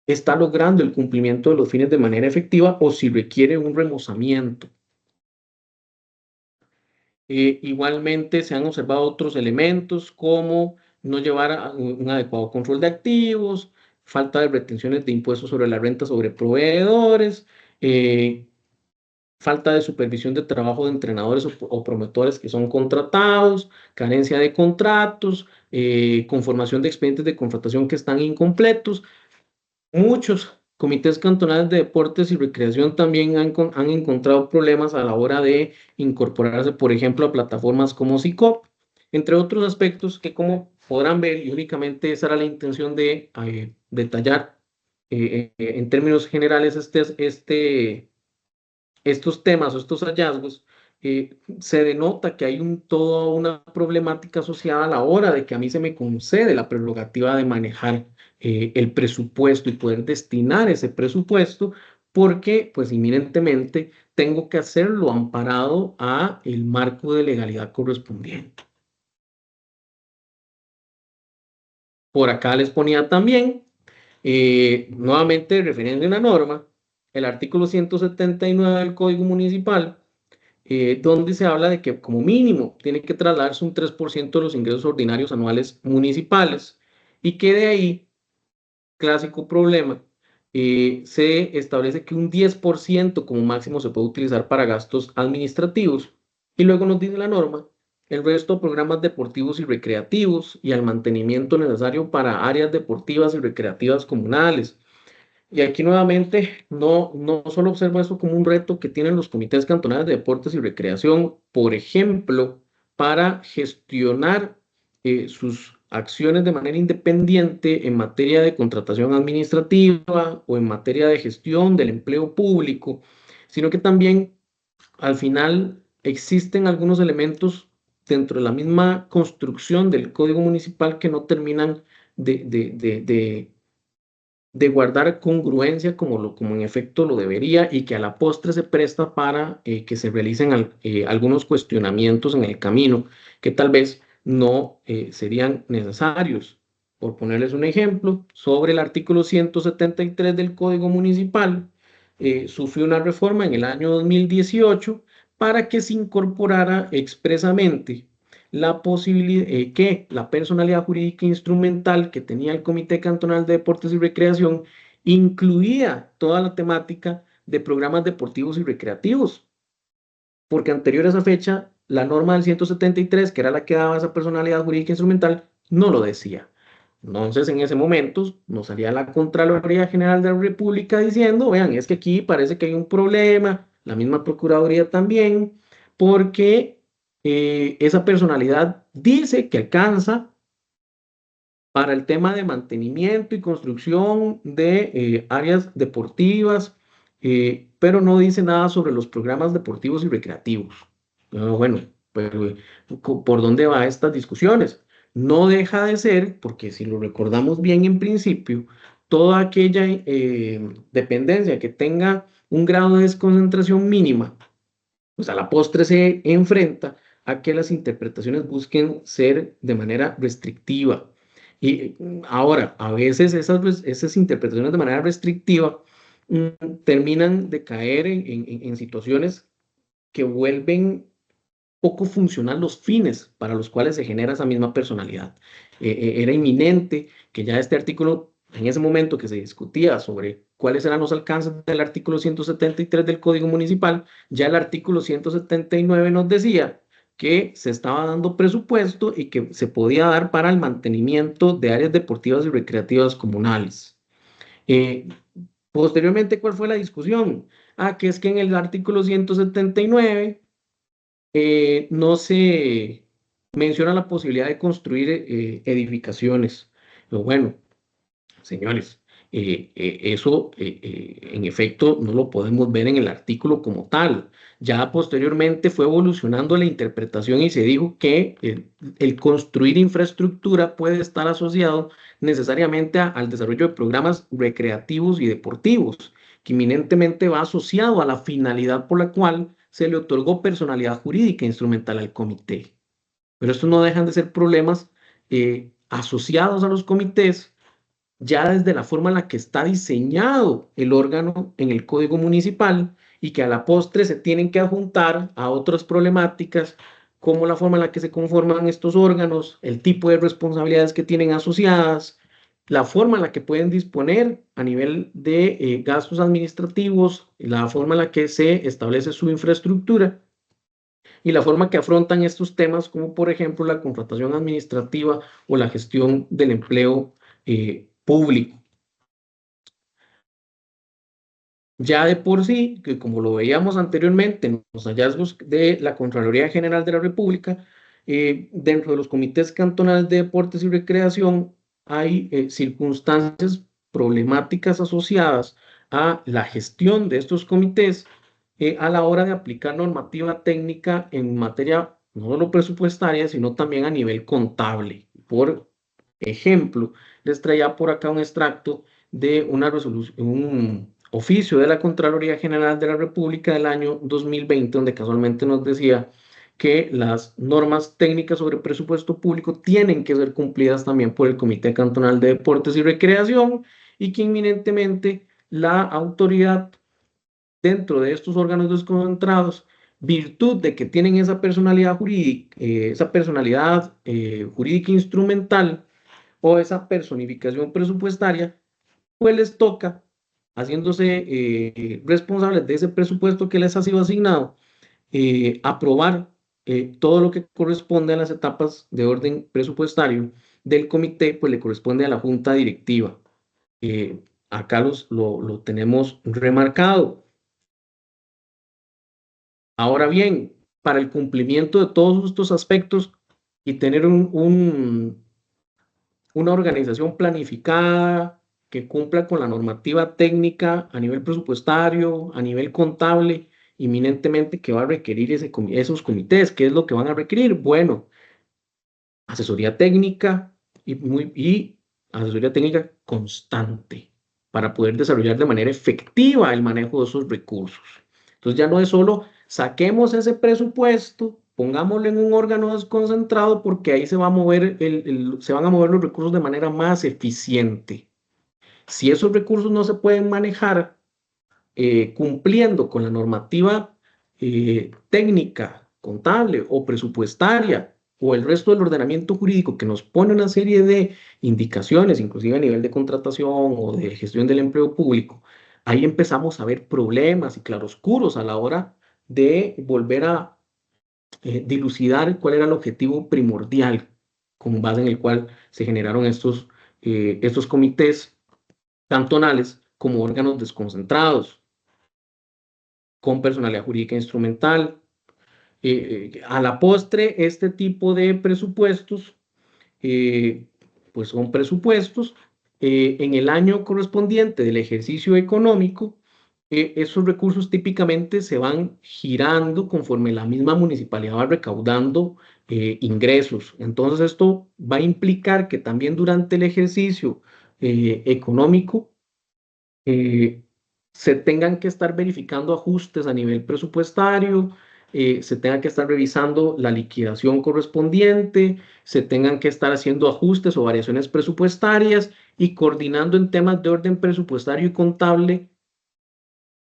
A: está logrando el cumplimiento de los fines de manera efectiva o si requiere un remozamiento. Igualmente se han observado otros elementos como no llevar un adecuado control de activos, falta de retenciones de impuestos sobre la renta sobre proveedores, falta de supervisión de trabajo de entrenadores o promotores que son contratados, carencia de contratos, conformación de expedientes de contratación que están incompletos. Muchos comités cantonales de deportes y recreación también han encontrado problemas a la hora de incorporarse, por ejemplo, a plataformas como SICOP, entre otros aspectos que, como podrán ver, y únicamente esa era la intención de detallar en términos generales estos temas o estos hallazgos, se denota que hay toda una problemática asociada a la hora de que a mí se me concede la prerrogativa de manejar el presupuesto y poder destinar ese presupuesto, porque pues inminentemente tengo que hacerlo amparado a el marco de legalidad correspondiente. Por acá les ponía también, nuevamente referencia a una norma, el artículo 179 del Código Municipal, donde se habla de que como mínimo tiene que trasladarse un 3% de los ingresos ordinarios anuales municipales y que de ahí, clásico problema, se establece que un 10% como máximo se puede utilizar para gastos administrativos y luego nos dice la norma el resto de programas deportivos y recreativos y al mantenimiento necesario para áreas deportivas y recreativas comunales. Y aquí nuevamente no solo observo eso como un reto que tienen los comités cantonales de deportes y recreación, por ejemplo, para gestionar sus acciones de manera independiente en materia de contratación administrativa o en materia de gestión del empleo público, sino que también al final existen algunos elementos dentro de la misma construcción del código municipal que no terminan de guardar congruencia como en efecto lo debería y que a la postre se presta para que se realicen algunos cuestionamientos en el camino que tal vez no serían necesarios. Por ponerles un ejemplo, sobre el artículo 173 del Código Municipal, sufrió una reforma en el año 2018 para que se incorporara expresamente la posibilidad que la personalidad jurídica instrumental que tenía el Comité Cantonal de Deportes y Recreación incluía toda la temática de programas deportivos y recreativos, porque anterior a esa fecha, la norma del 173, que era la que daba esa personalidad jurídica instrumental, no lo decía. Entonces, en ese momento, nos salía la Contraloría General de la República diciendo, vean, es que aquí parece que hay un problema, la misma Procuraduría también, porque esa personalidad dice que alcanza para el tema de mantenimiento y construcción de áreas deportivas, pero no dice nada sobre los programas deportivos y recreativos. Bueno, pero ¿por dónde va estas discusiones? No deja de ser, porque si lo recordamos bien en principio, toda aquella dependencia que tenga un grado de desconcentración mínima, pues a la postre se enfrenta a que las interpretaciones busquen ser de manera restrictiva. Y ahora, a veces esas interpretaciones de manera restrictiva terminan de caer en situaciones que vuelven poco funcional los fines para los cuales se genera esa misma personalidad. Era inminente que ya este artículo, en ese momento que se discutía sobre cuáles eran los alcances del artículo 173 del Código Municipal, ya el artículo 179 nos decía que se estaba dando presupuesto y que se podía dar para el mantenimiento de áreas deportivas y recreativas comunales. Eh, Posteriormente, ¿cuál fue la discusión? Que es que en el artículo 179 no se menciona la posibilidad de construir edificaciones. Pero bueno, señores, eso en efecto no lo podemos ver en el artículo como tal. Ya posteriormente fue evolucionando la interpretación y se dijo que el construir infraestructura puede estar asociado necesariamente al desarrollo de programas recreativos y deportivos, que eminentemente va asociado a la finalidad por la cual se le otorgó personalidad jurídica instrumental al comité. Pero estos no dejan de ser problemas asociados a los comités ya desde la forma en la que está diseñado el órgano en el código municipal y que a la postre se tienen que adjuntar a otras problemáticas como la forma en la que se conforman estos órganos, el tipo de responsabilidades que tienen asociadas, la forma en la que pueden disponer a nivel de gastos administrativos, la forma en la que se establece su infraestructura y la forma que afrontan estos temas, como por ejemplo la contratación administrativa o la gestión del empleo público. Ya de por sí, que como lo veíamos anteriormente en los hallazgos de la Contraloría General de la República, dentro de los comités cantonales de deportes y recreación hay circunstancias problemáticas asociadas a la gestión de estos comités a la hora de aplicar normativa técnica en materia no solo presupuestaria, sino también a nivel contable. Por ejemplo, les traía por acá un extracto de una resolución, un oficio de la Contraloría General de la República del año 2020, donde casualmente nos decía que las normas técnicas sobre presupuesto público tienen que ser cumplidas también por el Comité Cantonal de Deportes y Recreación y que inminentemente la autoridad dentro de estos órganos desconcentrados, virtud de que tienen esa personalidad jurídica instrumental o esa personificación presupuestaria, pues les toca, haciéndose responsables de ese presupuesto que les ha sido asignado, aprobar todo lo que corresponde a las etapas de orden presupuestario del comité, pues le corresponde a la junta directiva. Acá lo tenemos remarcado. Ahora bien, para el cumplimiento de todos estos aspectos y tener una organización planificada que cumpla con la normativa técnica a nivel presupuestario, a nivel contable, inminentemente que va a requerir esos comités. ¿Qué es lo que van a requerir? Bueno, asesoría técnica y asesoría técnica constante para poder desarrollar de manera efectiva el manejo de esos recursos. Entonces ya no es solo saquemos ese presupuesto, pongámoslo en un órgano desconcentrado porque ahí se va a mover se van a mover los recursos de manera más eficiente. Si esos recursos no se pueden manejar cumpliendo con la normativa técnica, contable o presupuestaria o el resto del ordenamiento jurídico que nos pone una serie de indicaciones, inclusive a nivel de contratación o de gestión del empleo público, ahí empezamos a ver problemas y claroscuros a la hora de volver a dilucidar cuál era el objetivo primordial con base en el cual se generaron estos comités cantonales como órganos desconcentrados con personalidad jurídica instrumental. A la postre, este tipo de presupuestos, eh, pues son presupuestos en el año correspondiente del ejercicio económico. Esos recursos típicamente se van girando conforme la misma municipalidad va recaudando ingresos. Entonces, esto va a implicar que también durante el ejercicio económico eh, se tengan que estar verificando ajustes a nivel presupuestario, se tenga que estar revisando la liquidación correspondiente, se tengan que estar haciendo ajustes o variaciones presupuestarias y coordinando en temas de orden presupuestario y contable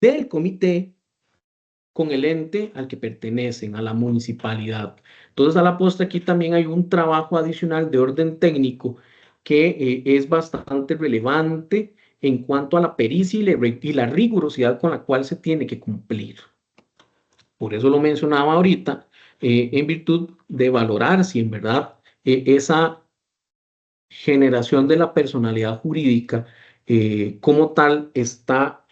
A: del comité con el ente al que pertenecen, a la municipalidad. Entonces, a la postre aquí también hay un trabajo adicional de orden técnico que es bastante relevante en cuanto a la pericia y la rigurosidad con la cual se tiene que cumplir. Por eso lo mencionaba ahorita, en virtud de valorar si en verdad esa generación de la personalidad jurídica como tal está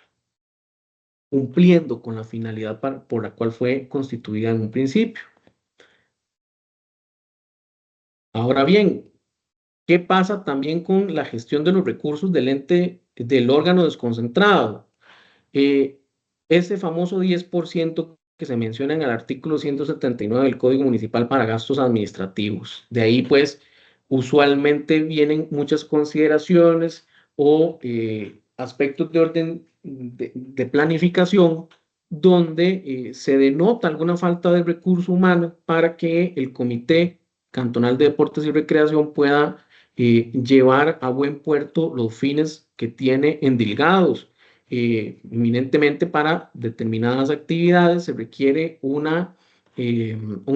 A: cumpliendo con la finalidad por la cual fue constituida en un principio. Ahora bien, ¿qué pasa también con la gestión de los recursos del ente, del órgano desconcentrado? Eh, Ese famoso 10% que se menciona en el artículo 179 del Código Municipal para gastos administrativos. De ahí, pues, usualmente vienen muchas consideraciones o aspectos de orden de planificación donde se denota alguna falta de recurso humano para que el Comité Cantonal de Deportes y Recreación pueda llevar a buen puerto los fines que tiene endilgados. Eminentemente para determinadas actividades se requiere un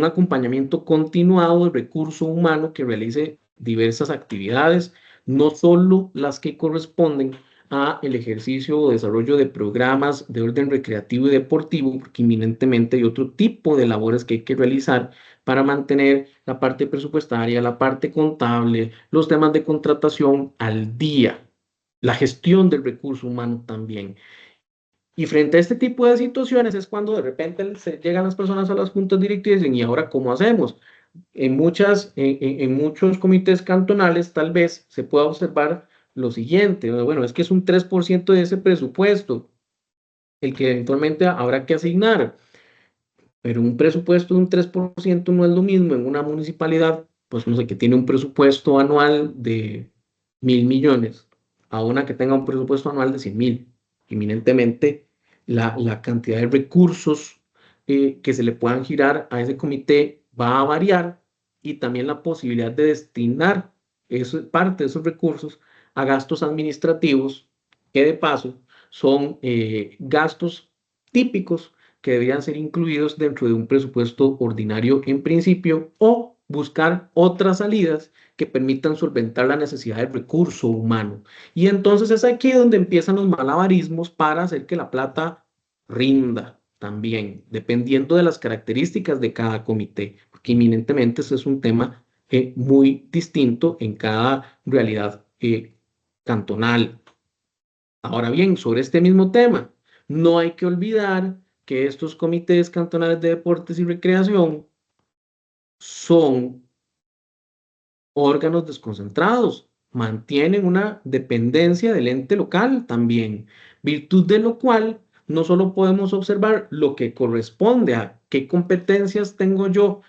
A: acompañamiento continuado del recurso humano que realice diversas actividades, no solo las que corresponden a el ejercicio o desarrollo de programas de orden recreativo y deportivo, porque inminentemente hay otro tipo de labores que hay que realizar para mantener la parte presupuestaria, la parte contable, los temas de contratación al día, la gestión del recurso humano también. Y frente a este tipo de situaciones es cuando de repente se llegan las personas a las juntas directivas y dicen, ¿y ahora cómo hacemos? En muchos comités cantonales tal vez se pueda observar lo siguiente, bueno, es que es un 3% de ese presupuesto el que eventualmente habrá que asignar, pero un presupuesto de un 3% no es lo mismo en una municipalidad, pues no sé, que tiene un presupuesto anual de 1.000 millones, a una que tenga un presupuesto anual de 100.000. Eminentemente, la cantidad de recursos que se le puedan girar a ese comité va a variar y también la posibilidad de destinar parte de esos recursos a gastos administrativos, que de paso son gastos típicos que debían ser incluidos dentro de un presupuesto ordinario en principio o buscar otras salidas que permitan solventar la necesidad de recurso humano. Y entonces es aquí donde empiezan los malabarismos para hacer que la plata rinda también, dependiendo de las características de cada comité, porque inminentemente ese es un tema muy distinto en cada realidad cantonal. Ahora bien, sobre este mismo tema, no hay que olvidar que estos comités cantonales de deportes y recreación son órganos desconcentrados, mantienen una dependencia del ente local también, virtud de lo cual no solo podemos observar lo que corresponde a qué competencias tengo yo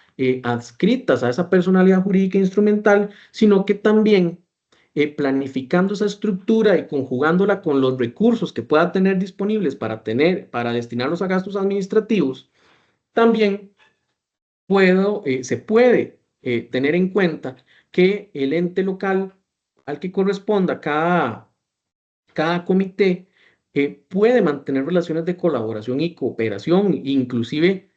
A: adscritas a esa personalidad jurídica instrumental, sino que también planificando esa estructura y conjugándola con los recursos que pueda tener disponibles para destinarlos a gastos administrativos, también se puede tener en cuenta que el ente local al que corresponda cada comité puede mantener relaciones de colaboración y cooperación, inclusive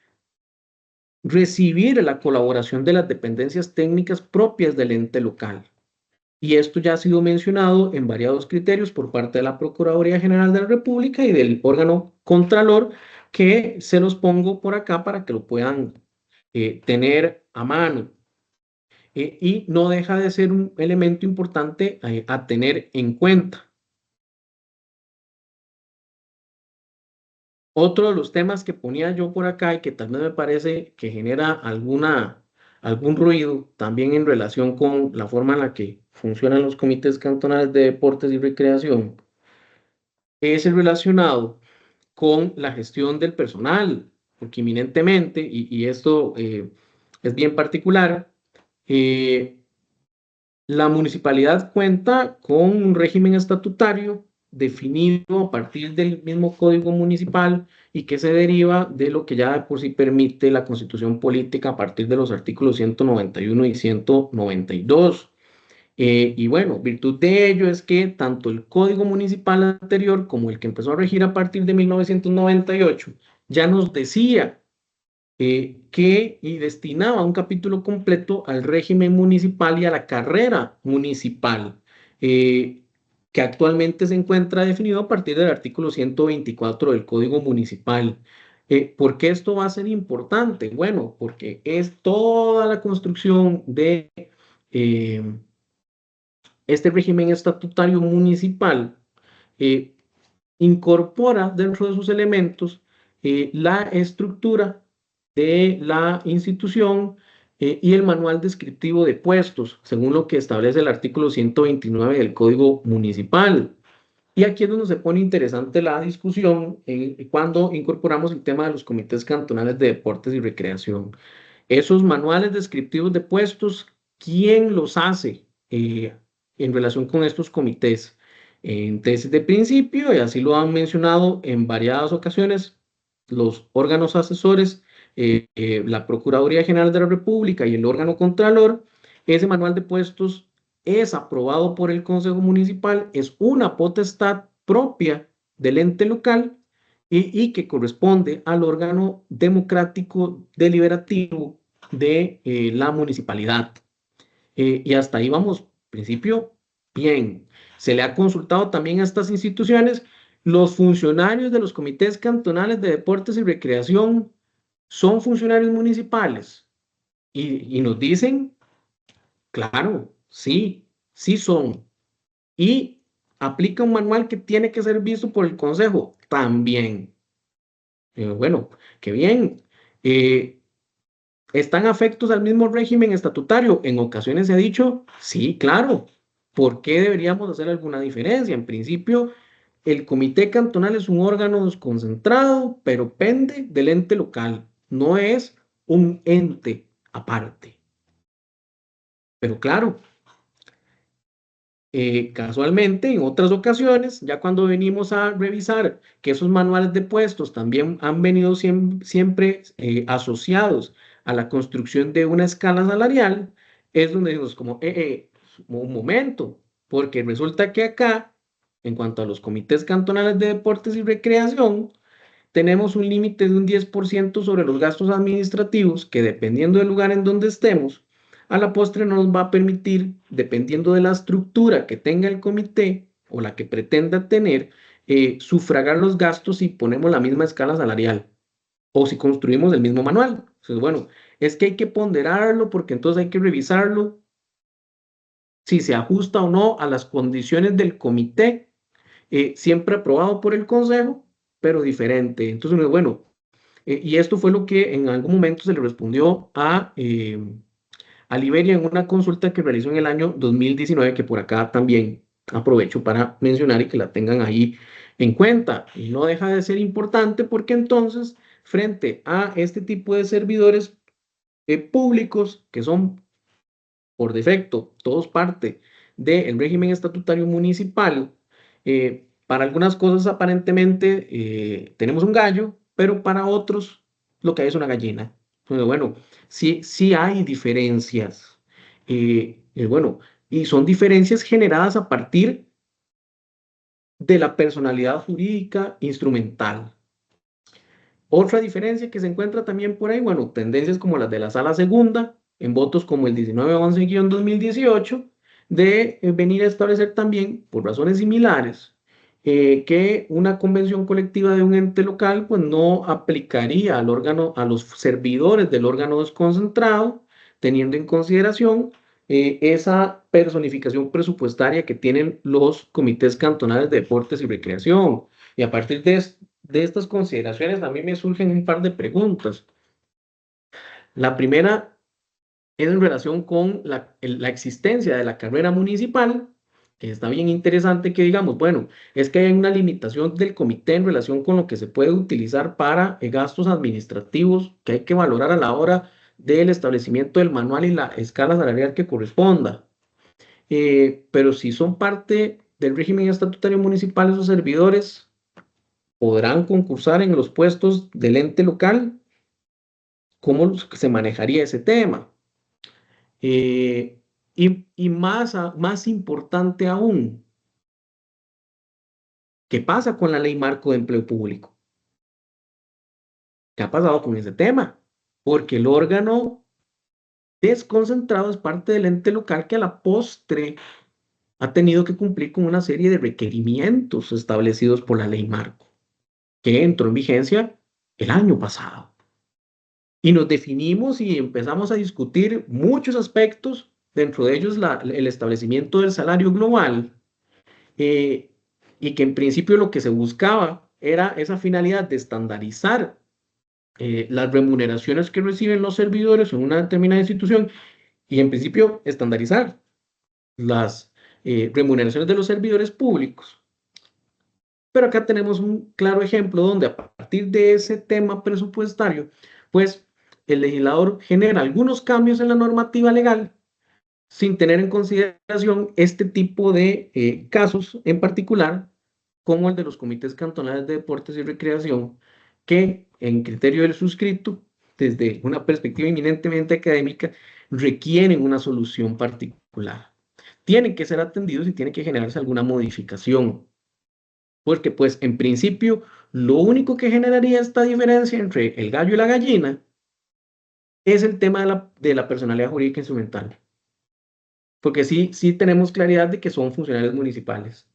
A: recibir la colaboración de las dependencias técnicas propias del ente local. Y esto ya ha sido mencionado en variados criterios por parte de la Procuraduría General de la República y del órgano Contralor, que se los pongo por acá para que lo puedan tener a mano. Y no deja de ser un elemento importante a tener en cuenta. Otro de los temas que ponía yo por acá y que también me parece que genera algún ruido también en relación con la forma en la que funcionan los comités cantonales de deportes y recreación es el relacionado con la gestión del personal, porque eminentemente, y esto es bien particular, eh, la municipalidad cuenta con un régimen estatutario definido a partir del mismo código municipal y que se deriva de lo que ya de por sí permite la constitución política a partir de los artículos 191 y 192. Y bueno, virtud de ello es que tanto el código municipal anterior como el que empezó a regir a partir de 1998 ya nos decía que y destinaba un capítulo completo al régimen municipal y a la carrera municipal, eh, que actualmente se encuentra definido a partir del artículo 124 del Código Municipal. ¿Por qué esto va a ser importante? Bueno, porque es toda la construcción de eh, este régimen estatutario municipal eh, incorpora dentro de sus elementos la estructura de la institución, y el manual descriptivo de puestos, según lo que establece el artículo 129 del Código Municipal. Y aquí es donde se pone interesante la discusión cuando incorporamos el tema de los comités cantonales de deportes y recreación. Esos manuales descriptivos de puestos, ¿quién los hace en relación con estos comités? En tesis de principio, y así lo han mencionado en variadas ocasiones, los órganos asesores, la Procuraduría General de la República y el órgano Contralor. Ese manual de puestos es aprobado por el Consejo Municipal, es una potestad propia del ente local y que corresponde al órgano democrático deliberativo de la municipalidad. Y hasta ahí vamos, principio, bien. Se le ha consultado también a estas instituciones. Los funcionarios de los comités cantonales de deportes y recreación son funcionarios municipales. Y nos dicen, claro, sí, sí son. Y aplica un manual que tiene que ser visto por el consejo también. Bueno, qué bien. Eh, ¿Están afectos al mismo régimen estatutario? En ocasiones se ha dicho, sí, claro. ¿Por qué deberíamos hacer alguna diferencia? En principio, el comité cantonal es un órgano desconcentrado, pero pende del ente local. No es un ente aparte. Pero claro, casualmente, en otras ocasiones, ya cuando venimos a revisar que esos manuales de puestos también han venido siempre asociados a la construcción de una escala salarial, es donde decimos como, un momento, porque resulta que acá, en cuanto a los comités cantonales de deportes y recreación, tenemos un límite de un 10% sobre los gastos administrativos que dependiendo del lugar en donde estemos, a la postre nos va a permitir, dependiendo de la estructura que tenga el comité o la que pretenda tener, sufragar los gastos si ponemos la misma escala salarial o si construimos el mismo manual. Entonces, bueno, es que hay que ponderarlo porque entonces hay que revisarlo si se ajusta o no a las condiciones del comité, siempre aprobado por el consejo, pero diferente. Entonces, bueno, y esto fue lo que en algún momento se le respondió a Liberia en una consulta que realizó en el año 2019, que por acá también aprovecho para mencionar y que la tengan ahí en cuenta. Y no deja de ser importante porque entonces, frente a este tipo de servidores públicos, que son por defecto todos parte del régimen estatutario municipal, para algunas cosas aparentemente tenemos un gallo, pero para otros lo que hay es una gallina. Entonces, bueno, sí, sí hay diferencias. Bueno, y son diferencias generadas a partir de la personalidad jurídica instrumental. Otra diferencia que se encuentra también por ahí, bueno, tendencias como las de la Sala Segunda, en votos como el 1911-2018, de venir a establecer también, por razones similares, que una convención colectiva de un ente local pues no aplicaría al órgano, a los servidores del órgano desconcentrado, teniendo en consideración esa personificación presupuestaria que tienen los comités cantonales de deportes y recreación. Y a partir de estas consideraciones, a mí me surgen un par de preguntas. La primera es en relación con la existencia de la carrera municipal, que está bien interesante que digamos, bueno, es que hay una limitación del comité en relación con lo que se puede utilizar para gastos administrativos que hay que valorar a la hora del establecimiento del manual y la escala salarial que corresponda. Pero si son parte del régimen estatutario municipal, esos servidores podrán concursar en los puestos del ente local. ¿Cómo se manejaría ese tema? Y más importante aún, ¿qué pasa con la ley marco de empleo público? ¿Qué ha pasado con ese tema? Porque el órgano desconcentrado es parte del ente local que a la postre ha tenido que cumplir con una serie de requerimientos establecidos por la ley marco, que entró en vigencia el año pasado. Y nos definimos y empezamos a discutir muchos aspectos, dentro de ellos el establecimiento del salario global, eh, y que en principio lo que se buscaba era esa finalidad de estandarizar las remuneraciones que reciben los servidores en una determinada institución y en principio estandarizar las remuneraciones de los servidores públicos. Pero acá tenemos un claro ejemplo donde a partir de ese tema presupuestario, pues el legislador genera algunos cambios en la normativa legal sin tener en consideración este tipo de casos en particular, como el de los comités cantonales de deportes y recreación, que en criterio del suscrito, desde una perspectiva eminentemente académica, requieren una solución particular. Tienen que ser atendidos y tiene que generarse alguna modificación, porque pues en principio lo único que generaría esta diferencia entre el gallo y la gallina es el tema de la personalidad jurídica instrumental, porque sí tenemos claridad de que son funcionarios municipales,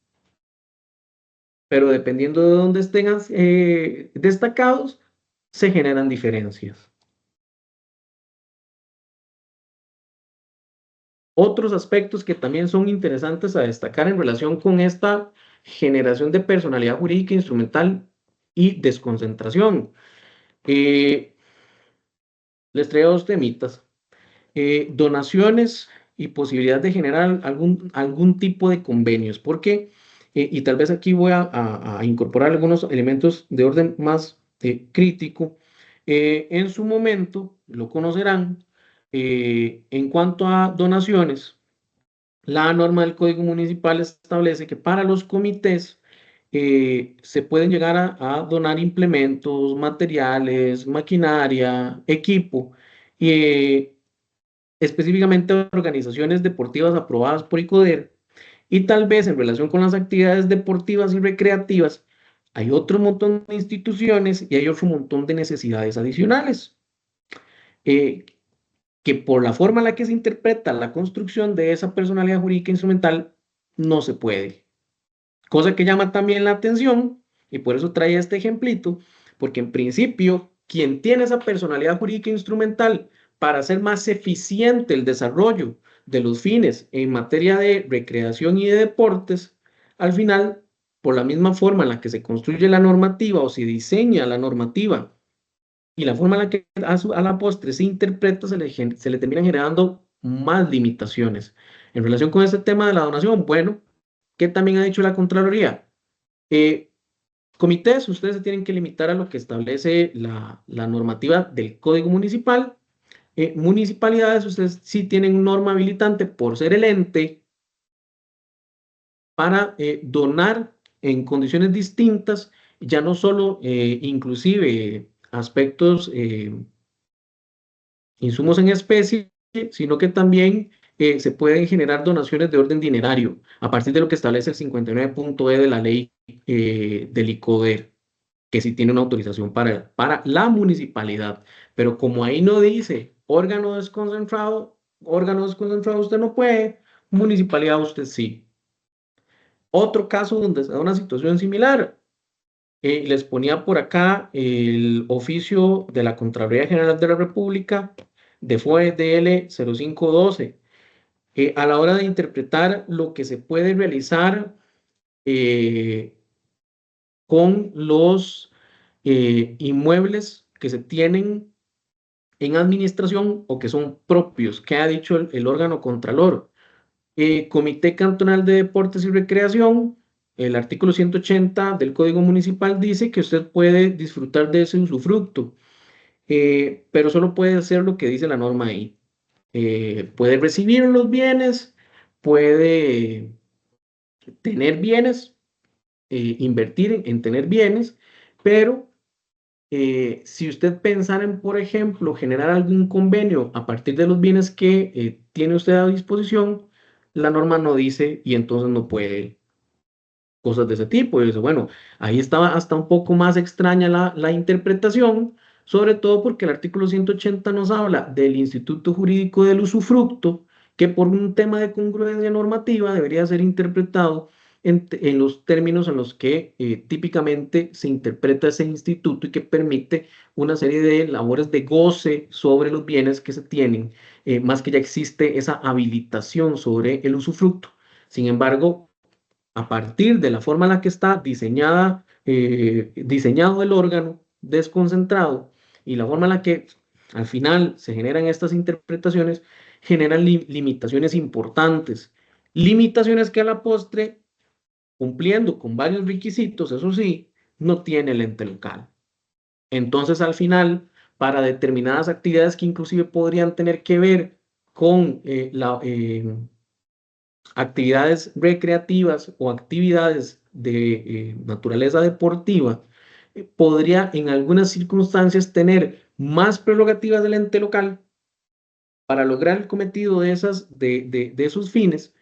A: pero dependiendo de dónde estén destacados, se generan diferencias. Otros aspectos que también son interesantes a destacar en relación con esta generación de personalidad jurídica instrumental y desconcentración. Eh, Les traigo dos temitas. Donaciones y posibilidad de generar algún tipo de convenios, porque, y tal vez aquí voy a incorporar algunos elementos de orden más crítico, en su momento lo conocerán, en cuanto a donaciones, la norma del Código Municipal establece que para los comités se pueden llegar a donar implementos, materiales, maquinaria, equipo, eh, específicamente a organizaciones deportivas aprobadas por ICODER, y tal vez en relación con las actividades deportivas y recreativas, hay otro montón de instituciones y hay otro montón de necesidades adicionales, eh, que por la forma en la que se interpreta la construcción de esa personalidad jurídica instrumental, no se puede. Cosa que llama también la atención, y por eso trae este ejemplito, porque en principio, quien tiene esa personalidad jurídica instrumental para hacer más eficiente el desarrollo de los fines en materia de recreación y de deportes, al final, por la misma forma en la que se construye la normativa o se diseña la normativa y la forma en la que a la postre se interpreta, se le terminan generando más limitaciones. En relación con este tema de la donación, bueno, ¿qué también ha dicho la Contraloría? Eh, Comités, ustedes se tienen que limitar a lo que establece la normativa del Código Municipal. Municipalidades, ustedes sí tienen norma habilitante por ser el ente para donar en condiciones distintas, ya no solo inclusive aspectos, insumos en especie, sino que también se pueden generar donaciones de orden dinerario a partir de lo que establece el 59.e de la ley del ICODER, que sí tiene una autorización para la municipalidad. Pero como ahí no dice órgano desconcentrado usted no puede, municipalidad usted sí. Otro caso donde se da una situación similar, les ponía por acá el oficio de la Contraloría General de la República de FOEDL 0512. A la hora de interpretar lo que se puede realizar eh, con los inmuebles que se tienen en administración o que son propios, que ha dicho el órgano contralor. Comité Cantonal de Deportes y Recreación, el artículo 180 del Código Municipal dice que usted puede disfrutar de ese usufructo, pero solo puede hacer lo que dice la norma ahí. Puede recibir los bienes, puede tener bienes, invertir en tener bienes, pero si usted pensara en, por ejemplo, generar algún convenio a partir de los bienes que tiene usted a disposición, la norma no dice y entonces no puede cosas de ese tipo. Y dice, bueno, ahí estaba hasta un poco más extraña la interpretación, sobre todo porque el artículo 180 nos habla del instituto jurídico del usufructo, que por un tema de congruencia normativa debería ser interpretado en los términos en los que típicamente se interpreta ese instituto y que permite una serie de labores de goce sobre los bienes que se tienen, más que ya existe esa habilitación sobre el usufructo. Sin embargo, a partir de la forma en la que está diseñado el órgano desconcentrado, y la forma en la que al final se generan estas interpretaciones generan limitaciones importantes, limitaciones que a la postre, cumpliendo con varios requisitos, eso sí, no tiene el ente local. Entonces, al final, para determinadas actividades que inclusive podrían tener que ver con actividades recreativas o actividades de naturaleza deportiva, podría en algunas circunstancias tener más prerrogativas del ente local para lograr el cometido de esos fines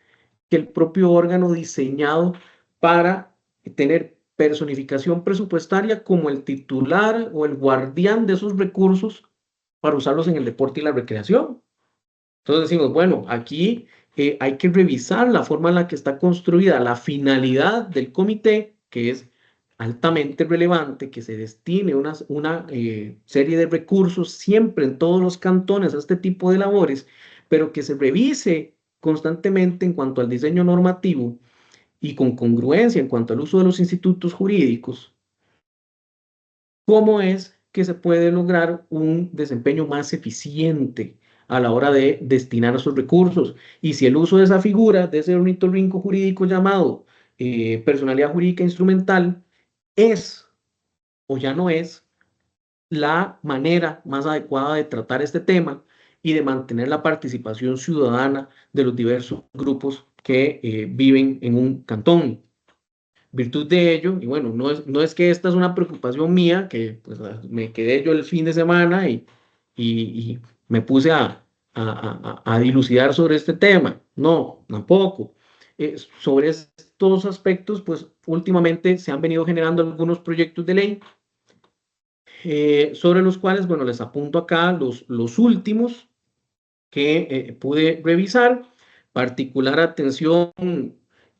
A: que el propio órgano diseñado para tener personificación presupuestaria como el titular o el guardián de esos recursos para usarlos en el deporte y la recreación. Entonces decimos, bueno, aquí hay que revisar la forma en la que está construida la finalidad del comité, que es altamente relevante, que se destine una serie de recursos siempre en todos los cantones a este tipo de labores, pero que se revise constantemente en cuanto al diseño normativo y con congruencia en cuanto al uso de los institutos jurídicos, cómo es que se puede lograr un desempeño más eficiente a la hora de destinar esos recursos. Y si el uso de esa figura, de ese ornitorrinco jurídico llamado personalidad jurídica instrumental, es o ya no es la manera más adecuada de tratar este tema y de mantener la participación ciudadana de los diversos grupos que viven en un cantón. Virtud de ello, y bueno, no es que esta es una preocupación mía, que pues, me quedé yo el fin de semana y me puse a dilucidar sobre este tema. No, tampoco. Sobre estos aspectos, pues últimamente se han venido generando algunos proyectos de ley sobre los cuales, bueno, les apunto acá los últimos que pude revisar, particular atención,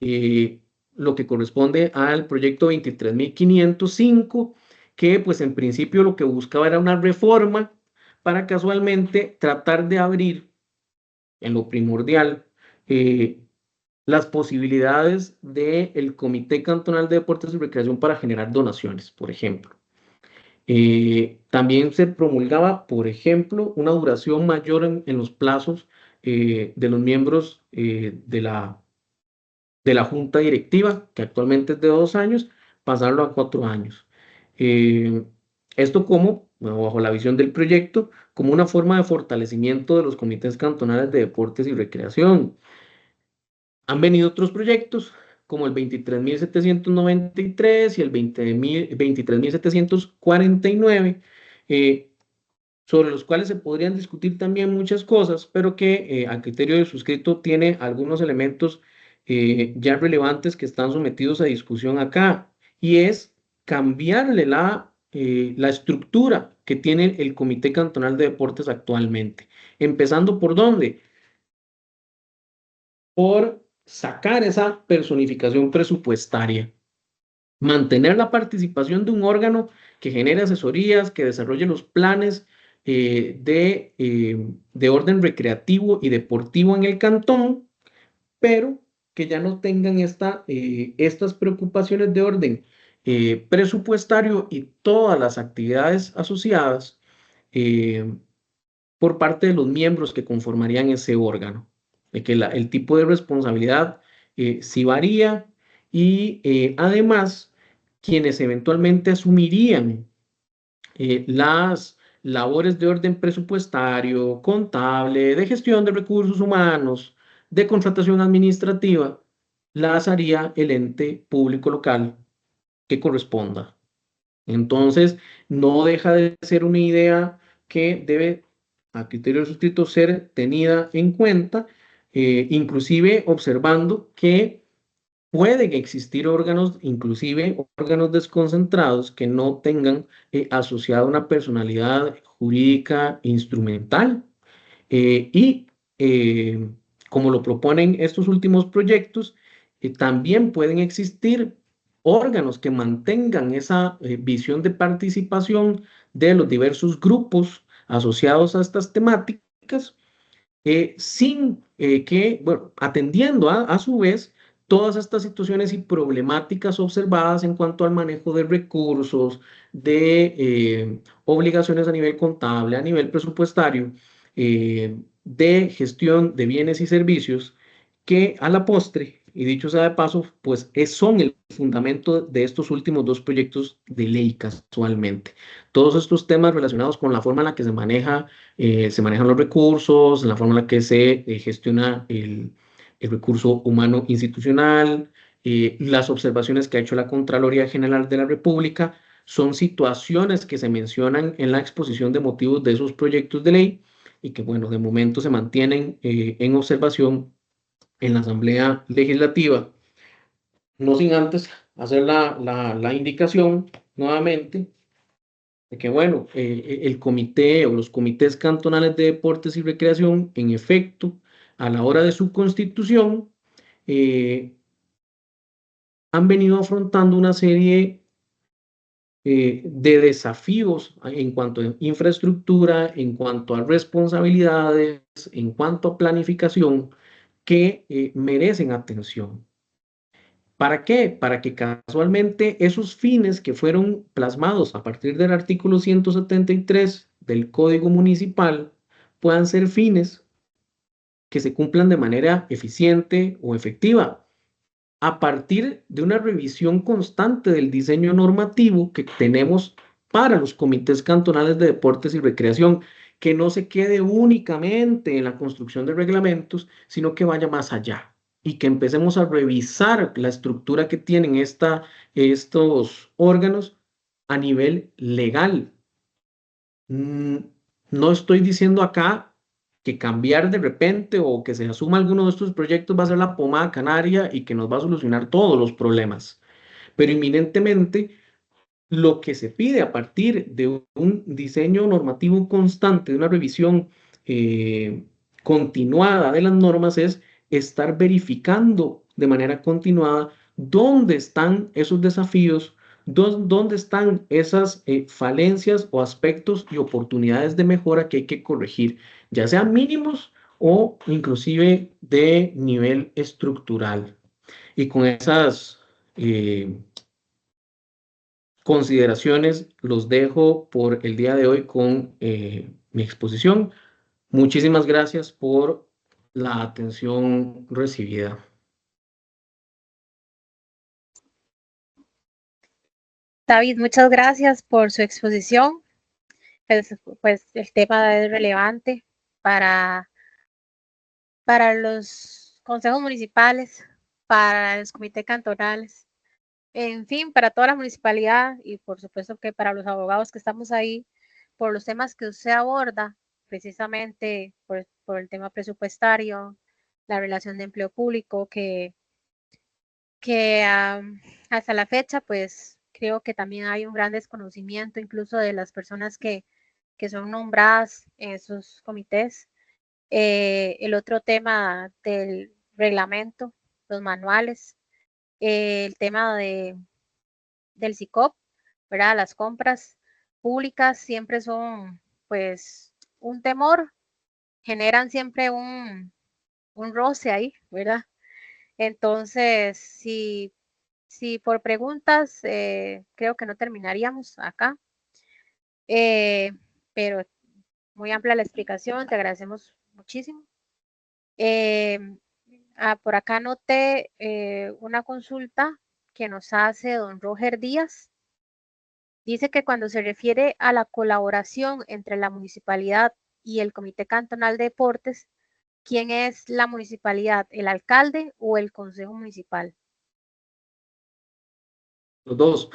A: eh, lo que corresponde al proyecto 23.505, que pues en principio lo que buscaba era una reforma para casualmente tratar de abrir en lo primordial las posibilidades del Comité Cantonal de Deportes y Recreación para generar donaciones, por ejemplo. También se promulgaba, por ejemplo, una duración mayor en los plazos de los miembros de la junta directiva, que actualmente es de 2 años, pasarlo a 4 años. Eh, Esto como, bueno, bajo la visión del proyecto, como una forma de fortalecimiento de los comités cantonales de deportes y recreación. Han venido otros proyectos, como el 23.793 y el 23.749, eh, sobre los cuales se podrían discutir también muchas cosas, pero que a criterio del suscrito tiene algunos elementos ya relevantes que están sometidos a discusión acá, y es cambiarle la estructura que tiene el Comité Cantonal de Deportes actualmente. Empezando por dónde? Por sacar esa personificación presupuestaria, mantener la participación de un órgano que genere asesorías, que desarrolle los planes de orden recreativo y deportivo en el cantón, pero que ya no tengan estas preocupaciones de orden presupuestario y todas las actividades asociadas eh, por parte de los miembros que conformarían ese órgano, de que el tipo de responsabilidad sí varía y además quienes eventualmente asumirían las labores de orden presupuestario, contable, de gestión de recursos humanos, de contratación administrativa, las haría el ente público local que corresponda. Entonces, no deja de ser una idea que debe, a criterio del suscrito, ser tenida en cuenta, inclusive observando que pueden existir órganos, inclusive órganos desconcentrados, que no tengan asociada una personalidad jurídica instrumental. Y como lo proponen estos últimos proyectos, también pueden existir órganos que mantengan esa visión de participación de los diversos grupos asociados a estas temáticas, sin que, bueno, atendiendo a su vez todas estas situaciones y problemáticas observadas en cuanto al manejo de recursos, de obligaciones a nivel contable, a nivel presupuestario, de gestión de bienes y servicios, que a la postre, y dicho sea de paso, pues son el fundamento de estos últimos dos proyectos de ley casualmente. Todos estos temas relacionados con la forma en la que se manejan los recursos, la forma en la que se gestiona el recurso humano institucional, las observaciones que ha hecho la Contraloría General de la República, son situaciones que se mencionan en la exposición de motivos de esos proyectos de ley y que, bueno, de momento se mantienen en observación en la Asamblea Legislativa, no sin antes hacer la indicación nuevamente de que, bueno, el comité o los comités cantonales de deportes y recreación, en efecto, a la hora de su constitución, eh, han venido afrontando una serie de desafíos en cuanto a infraestructura, en cuanto a responsabilidades, en cuanto a planificación, que merecen atención. ¿Para qué? Para que casualmente esos fines que fueron plasmados a partir del artículo 173 del Código Municipal puedan ser fines que se cumplan de manera eficiente o efectiva a partir de una revisión constante del diseño normativo que tenemos para los comités cantonales de deportes y recreación, que no se quede únicamente en la construcción de reglamentos, sino que vaya más allá y que empecemos a revisar la estructura que tienen estos órganos a nivel legal. Mm, No estoy diciendo acá que cambiar de repente o que se asuma alguno de estos proyectos va a ser la pomada canaria y que nos va a solucionar todos los problemas, pero inminentemente lo que se pide a partir de un diseño normativo constante, de una revisión eh, continuada de las normas, es estar verificando de manera continuada dónde están esos desafíos, dónde están esas falencias o aspectos y oportunidades de mejora que hay que corregir, ya sean mínimos o inclusive de nivel estructural. Y con esas consideraciones los dejo por el día de hoy con mi exposición. Muchísimas gracias por la atención recibida.
B: David, muchas gracias por su exposición. Pues el tema es relevante para, para los consejos municipales, para los comités cantonales, en fin, para toda la municipalidad y por supuesto que para los abogados que estamos ahí, por los temas que usted aborda, precisamente por el tema presupuestario, la relación de empleo público, que hasta la fecha, pues creo que también hay un gran desconocimiento incluso de las personas que son nombradas en esos comités. El otro tema del reglamento, los manuales, el tema del SICOP, ¿verdad? Las compras públicas siempre son, pues, un temor, generan siempre un roce ahí, ¿verdad? Entonces, si por preguntas, creo que no terminaríamos acá, eh, pero muy amplia la explicación, te agradecemos muchísimo. Eh, por acá noté una consulta que nos hace don Roger Díaz. Dice que cuando se refiere a la colaboración entre la municipalidad y el Comité Cantonal de Deportes, ¿quién es la municipalidad, el alcalde o el consejo municipal?
A: Los dos.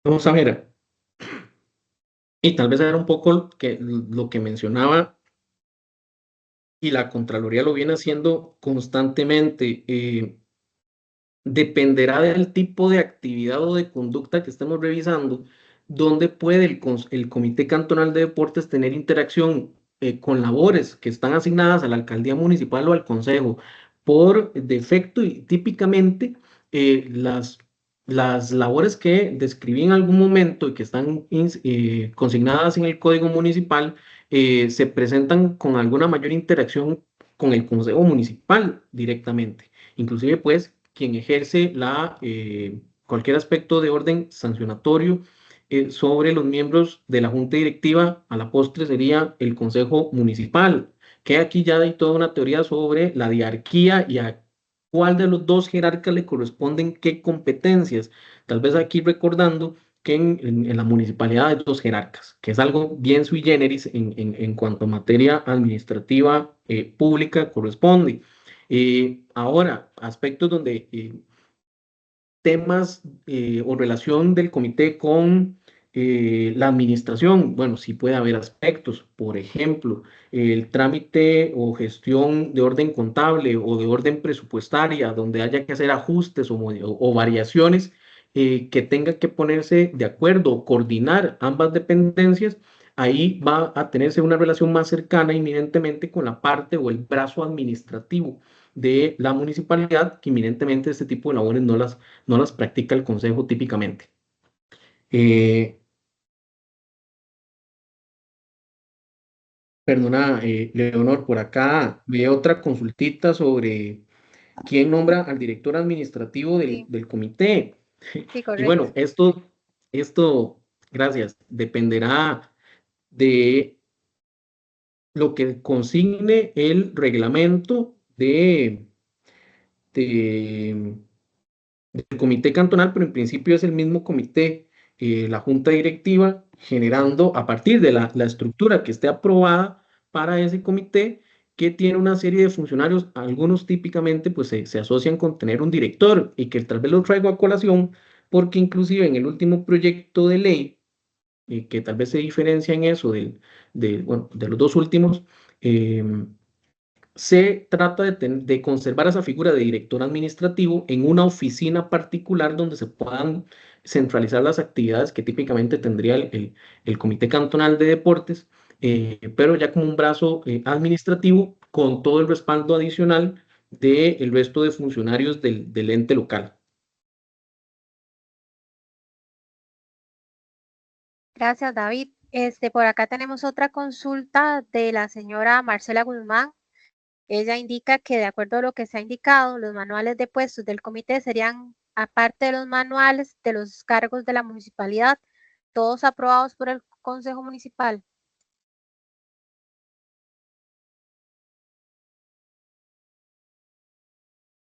A: Vamos a ver. Y tal vez era un poco lo que mencionaba y la Contraloría lo viene haciendo constantemente. Dependerá del tipo de actividad o de conducta que estemos revisando, donde puede el Comité Cantonal de Deportes tener interacción con labores que están asignadas a la alcaldía municipal o al consejo. Por defecto y típicamente, las labores que describí en algún momento y que están consignadas en el Código Municipal se presentan con alguna mayor interacción con el Consejo Municipal directamente. Inclusive, pues, quien ejerce cualquier aspecto de orden sancionatorio sobre los miembros de la Junta Directiva, a la postre sería el Consejo Municipal, que aquí ya hay toda una teoría sobre la diarquía y a cuál de los dos jerarcas le corresponden qué competencias. Tal vez aquí recordando que en la municipalidad hay dos jerarcas, que es algo bien sui generis en cuanto a materia administrativa pública corresponde. Ahora, aspectos donde temas o relación del comité con la administración. Bueno, sí puede haber aspectos, por ejemplo, el trámite o gestión de orden contable o de orden presupuestaria, donde haya que hacer ajustes o variaciones que tenga que ponerse de acuerdo o coordinar ambas dependencias. Ahí va a tenerse una relación más cercana inminentemente con la parte o el brazo administrativo de la municipalidad, que inminentemente este tipo de labores no las practica el consejo típicamente. Eh, Perdona, Leonor, por acá veo otra consultita sobre quién nombra al director administrativo del,
B: Sí,
A: del comité.
B: sí,
A: Y
B: correcto.
A: bueno, gracias, dependerá de lo que consigne el reglamento de del comité cantonal, pero en principio es el mismo comité, la junta directiva, generando a partir de la estructura que esté aprobada para ese comité, que tiene una serie de funcionarios, algunos típicamente pues se asocian con tener un director y que tal vez lo traigo a colación, porque inclusive en el último proyecto de ley, que tal vez se diferencia en eso bueno, de los dos últimos, eh, se trata de conservar esa figura de director administrativo en una oficina particular donde se puedan centralizar las actividades que típicamente tendría el Comité Cantonal de Deportes, pero ya como un brazo administrativo con todo el respaldo adicional del resto de funcionarios del ente local.
B: Gracias, David. Por acá tenemos otra consulta de la señora Marcela Guzmán. Ella indica que de acuerdo a lo que se ha indicado, los manuales de puestos del comité serían, aparte de los manuales de los cargos de la municipalidad, todos aprobados por el Consejo Municipal.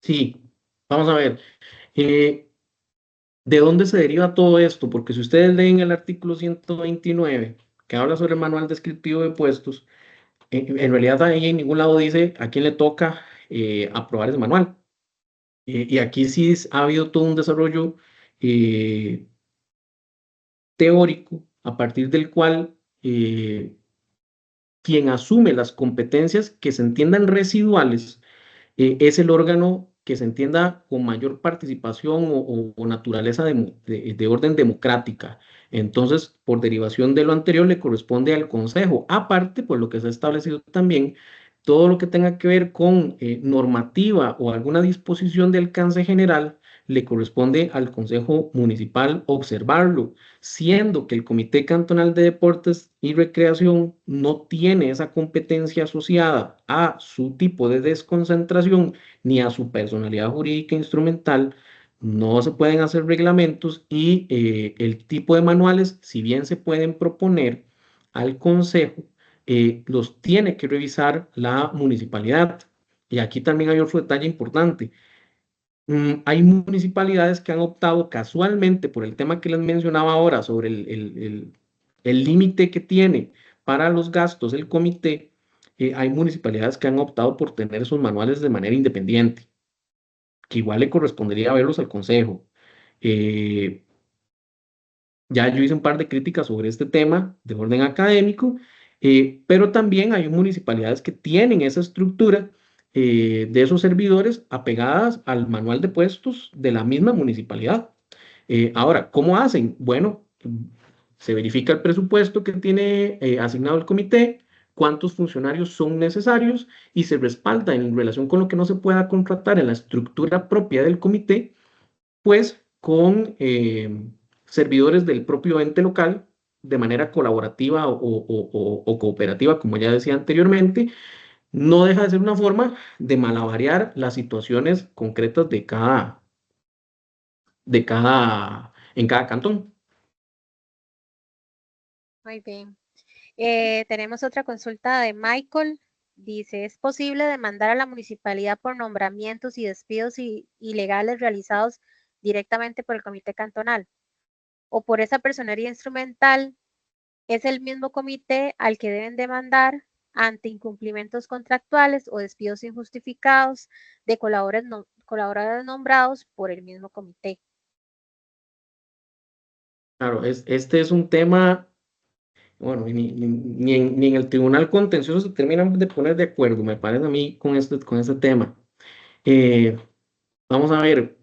A: Sí, vamos a ver. eh, ¿De dónde se deriva todo esto? Porque si ustedes leen el artículo 129, que habla sobre el manual descriptivo de puestos, en realidad ahí en ningún lado dice a quién le toca aprobar ese manual. Y aquí sí ha habido todo un desarrollo eh, teórico a partir del cual quien asume las competencias que se entiendan residuales es el órgano que se entienda con mayor participación o naturaleza de orden democrática. Entonces, por derivación de lo anterior, le corresponde al Consejo. Aparte, por lo que se ha establecido también, todo lo que tenga que ver con normativa o alguna disposición de alcance general, le corresponde al Consejo Municipal observarlo, siendo que el Comité Cantonal de Deportes y Recreación no tiene esa competencia asociada a su tipo de desconcentración ni a su personalidad jurídica instrumental. No se pueden hacer reglamentos y el tipo de manuales, si bien se pueden proponer al Consejo, los tiene que revisar la municipalidad. Y aquí también hay otro detalle importante. Hay municipalidades que han optado casualmente por el tema que les mencionaba ahora sobre el límite que tiene para los gastos el comité. Hay municipalidades que han optado por tener esos manuales de manera independiente, que igual le correspondería verlos al consejo. Eh, ya yo hice un par de críticas sobre este tema de orden académico, pero también hay municipalidades que tienen esa estructura de esos servidores apegadas al manual de puestos de la misma municipalidad. Ahora, ¿cómo hacen? Bueno, se verifica el presupuesto que tiene asignado el comité, cuántos funcionarios son necesarios y se respalda en relación con lo que no se pueda contratar en la estructura propia del comité, pues con servidores del propio ente local de manera colaborativa o cooperativa, como ya decía anteriormente, no deja de ser una forma de malabarear las situaciones concretas en cada cantón.
B: Muy bien. Tenemos otra consulta de Michael. Dice, ¿es posible demandar a la municipalidad por nombramientos y despidos ilegales realizados directamente por el comité cantonal? ¿O por esa personería instrumental es el mismo comité al que deben demandar ante incumplimientos contractuales o despidos injustificados de colaboradores nombrados por el mismo comité?
A: Claro, este es un tema, bueno, ni en el Tribunal Contencioso se terminan de poner de acuerdo, me parece a mí, con este tema. Eh, Vamos a ver,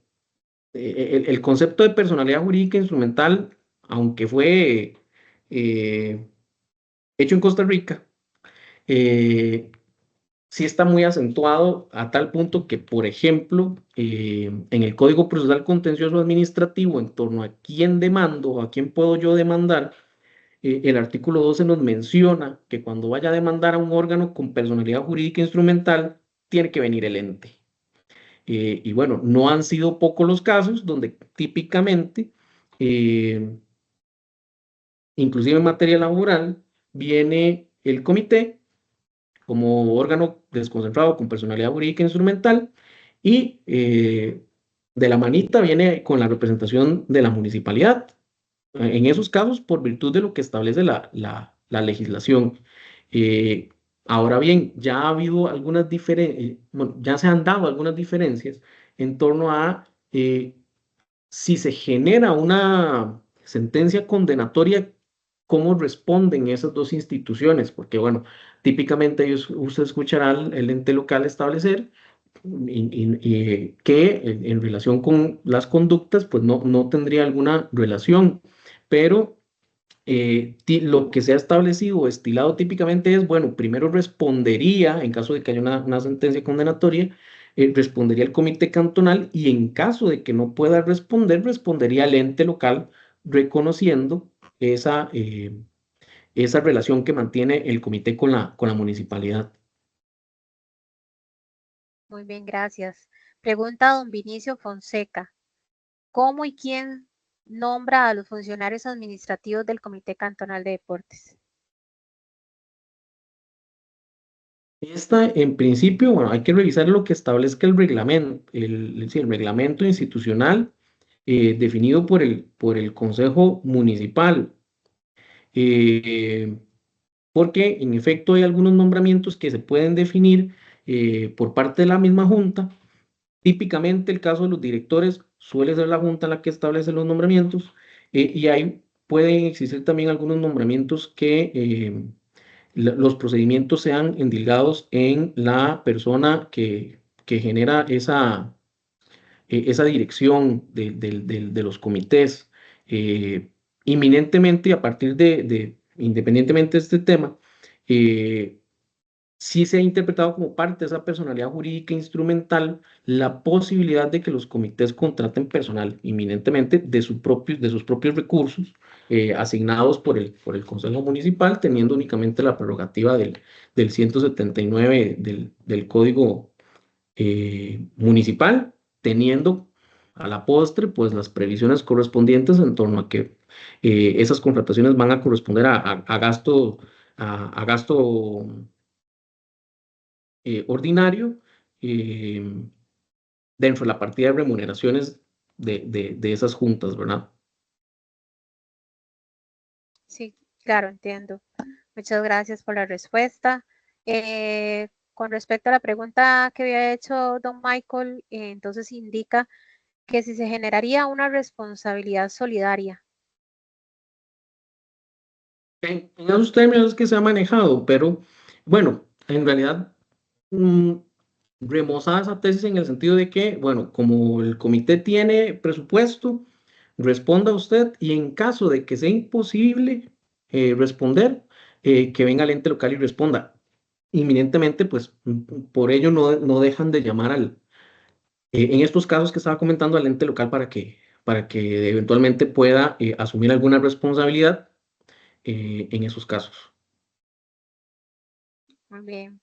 A: el concepto de personalidad jurídica instrumental, aunque fue hecho en Costa Rica, eh, sí está muy acentuado a tal punto que, por ejemplo, en el Código Procesal Contencioso Administrativo, en torno a quién demando o a quién puedo yo demandar, el artículo 12 nos menciona que cuando vaya a demandar a un órgano con personalidad jurídica instrumental, tiene que venir el ente. Y bueno, no han sido pocos los casos donde típicamente, eh, inclusive en materia laboral, viene el comité como órgano desconcentrado con personalidad jurídica instrumental y de la manita viene con la representación de la municipalidad. En esos casos, por virtud de lo que establece la legislación. Eh, Ahora bien, ya ha habido algunas diferencias, bueno, ya se han dado algunas diferencias en torno a si se genera una sentencia condenatoria, ¿cómo responden esas dos instituciones? Porque, bueno, típicamente usted escuchará el ente local establecer que en relación con las conductas, pues no tendría alguna relación, pero lo que se ha establecido o estilado típicamente es, bueno, primero respondería, en caso de que haya una sentencia condenatoria, respondería el comité cantonal y en caso de que no pueda responder, respondería el ente local reconociendo esa relación que mantiene el comité con la municipalidad.
B: Muy bien, gracias. Pregunta don Vinicio Fonseca. ¿Cómo y quién nombra a los funcionarios administrativos del Comité Cantonal de Deportes?
A: Esta, en principio, bueno, hay que revisar lo que establezca el reglamento, sí, el reglamento institucional definido por el Consejo Municipal. Eh, Porque en efecto hay algunos nombramientos que se pueden definir por parte de la misma junta. Típicamente el caso de los directores suele ser la junta la que establece los nombramientos y ahí pueden existir también algunos nombramientos que los procedimientos sean endilgados en la persona que genera esa dirección de los comités. Inminentemente, a partir independientemente de este tema, eh, sí se ha interpretado como parte de esa personalidad jurídica instrumental la posibilidad de que los comités contraten personal inminentemente de sus propios recursos asignados por el Consejo Municipal, teniendo únicamente la prerrogativa del 179 del Código municipal, teniendo a la postre pues las previsiones correspondientes en torno a que esas contrataciones van a corresponder a gasto, a gasto ordinario eh, dentro de la partida de remuneraciones de esas juntas, ¿verdad?
B: Sí, claro, entiendo. Muchas gracias por la respuesta. Con respecto a la pregunta que había hecho don Michael, entonces indica que si se generaría una responsabilidad solidaria.
A: En esos términos que se ha manejado, pero bueno, en realidad mm, remozada esa tesis en el sentido de que, bueno, como el comité tiene presupuesto, responda usted y en caso de que sea imposible responder, que venga el ente local y responda. Inminentemente, pues por ello no dejan de llamar en estos casos que estaba comentando al ente local para que eventualmente pueda asumir alguna responsabilidad en esos casos.
B: Muy bien.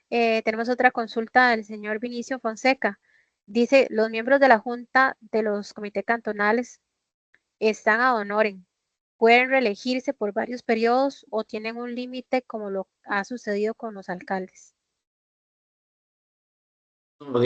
B: Tenemos otra consulta del señor Vinicio Fonseca. Dice, los miembros de la Junta de los comités cantonales están ad honorem. ¿Pueden reelegirse por varios periodos o tienen un límite como lo ha sucedido con los alcaldes?
A: Vamos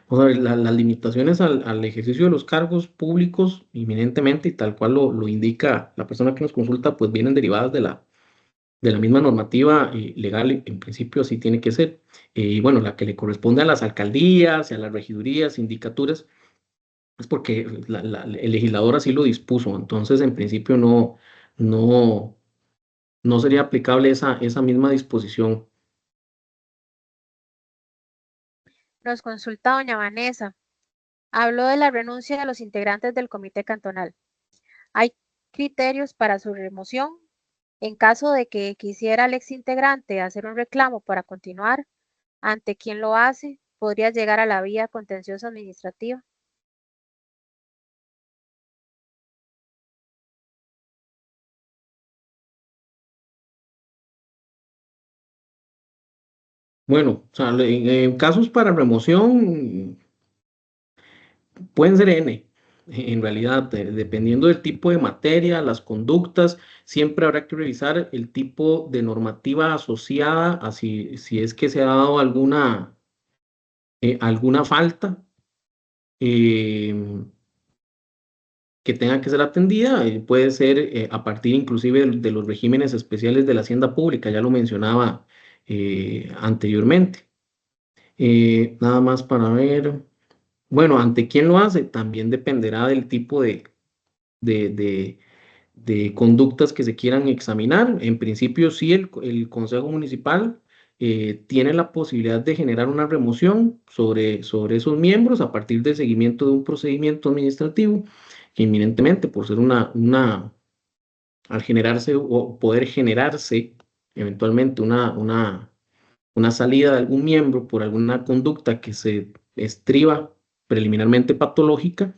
A: a ver, las limitaciones al ejercicio de los cargos públicos, inminentemente, y tal cual lo indica la persona que nos consulta, pues vienen derivadas de la misma normativa legal, en principio así tiene que ser. Y bueno, la que le corresponde a las alcaldías y a las regidurías, sindicaturas, es porque el legislador así lo dispuso. Entonces, en principio no, no sería aplicable esa misma disposición.
B: Nos consulta doña Vanessa. Habló de la renuncia de los integrantes del comité cantonal. ¿Hay criterios para su remoción? En caso de que quisiera el exintegrante hacer un reclamo para continuar, ¿ante quién lo hace? ¿Podría llegar a la vía contenciosa administrativa?
A: Bueno, o sea, en casos para remoción pueden ser N. En realidad, dependiendo del tipo de materia, las conductas, siempre habrá que revisar el tipo de normativa asociada a si es que se ha dado alguna falta eh, que tenga que ser atendida. Puede ser a partir inclusive de los regímenes especiales de la hacienda pública, ya lo mencionaba anteriormente. Nada más para ver. Bueno, ¿ante quién lo hace? También dependerá del tipo de, de- de conductas que se quieran examinar. En principio, sí, el Consejo Municipal tiene la posibilidad de generar una remoción sobre esos miembros a partir del seguimiento de un procedimiento administrativo, que inminentemente, por ser al generarse o poder generarse eventualmente una salida de algún miembro por alguna conducta que se estriba preliminarmente patológica,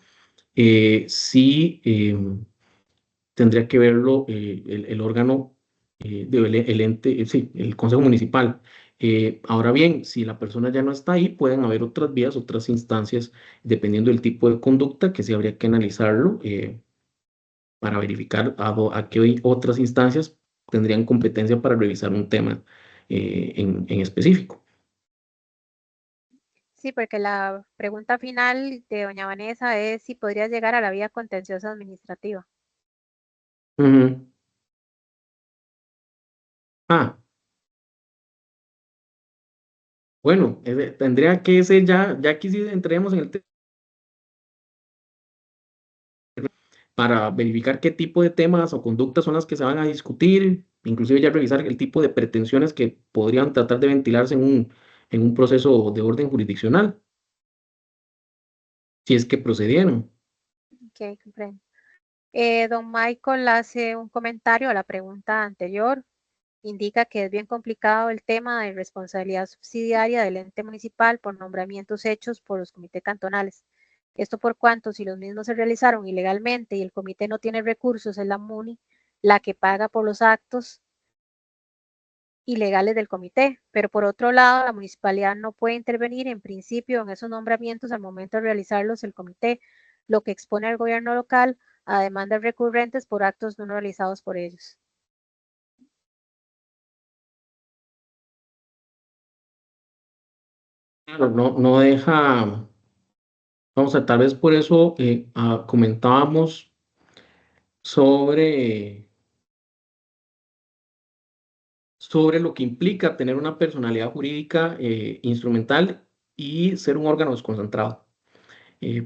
A: sí tendría que verlo el órgano, el ente, sí, el Consejo Municipal. Ahora bien, si la persona ya no está ahí, pueden haber otras vías, otras instancias, dependiendo del tipo de conducta, que sí habría que analizarlo para verificar a qué otras instancias tendrían competencia para revisar un tema en específico.
B: Sí, porque la pregunta final de doña Vanessa es si podría llegar a la vía contenciosa administrativa.
A: Ujú. Ah, bueno, tendría que ser ya aquí sí entremos en el tema para verificar qué tipo de temas o conductas son las que se van a discutir, inclusive ya revisar el tipo de pretensiones que podrían tratar de ventilarse en un proceso de orden jurisdiccional, si es que procedieron.
B: Ok, comprendo. Don Michael hace un comentario a la pregunta anterior. Indica que es bien complicado el tema de responsabilidad subsidiaria del ente municipal por nombramientos hechos por los comités cantonales. Esto por cuanto si los mismos se realizaron ilegalmente y el comité no tiene recursos, es la MUNI la que paga por los actos ilegales del comité. Pero por otro lado, la municipalidad no puede intervenir en principio en esos nombramientos al momento de realizarlos el comité, lo que expone al gobierno local a demandas recurrentes por actos no realizados por ellos.
A: Claro, no deja, vamos a tal vez por eso comentábamos sobre, sobre lo que implica tener una personalidad jurídica instrumental y ser un órgano desconcentrado.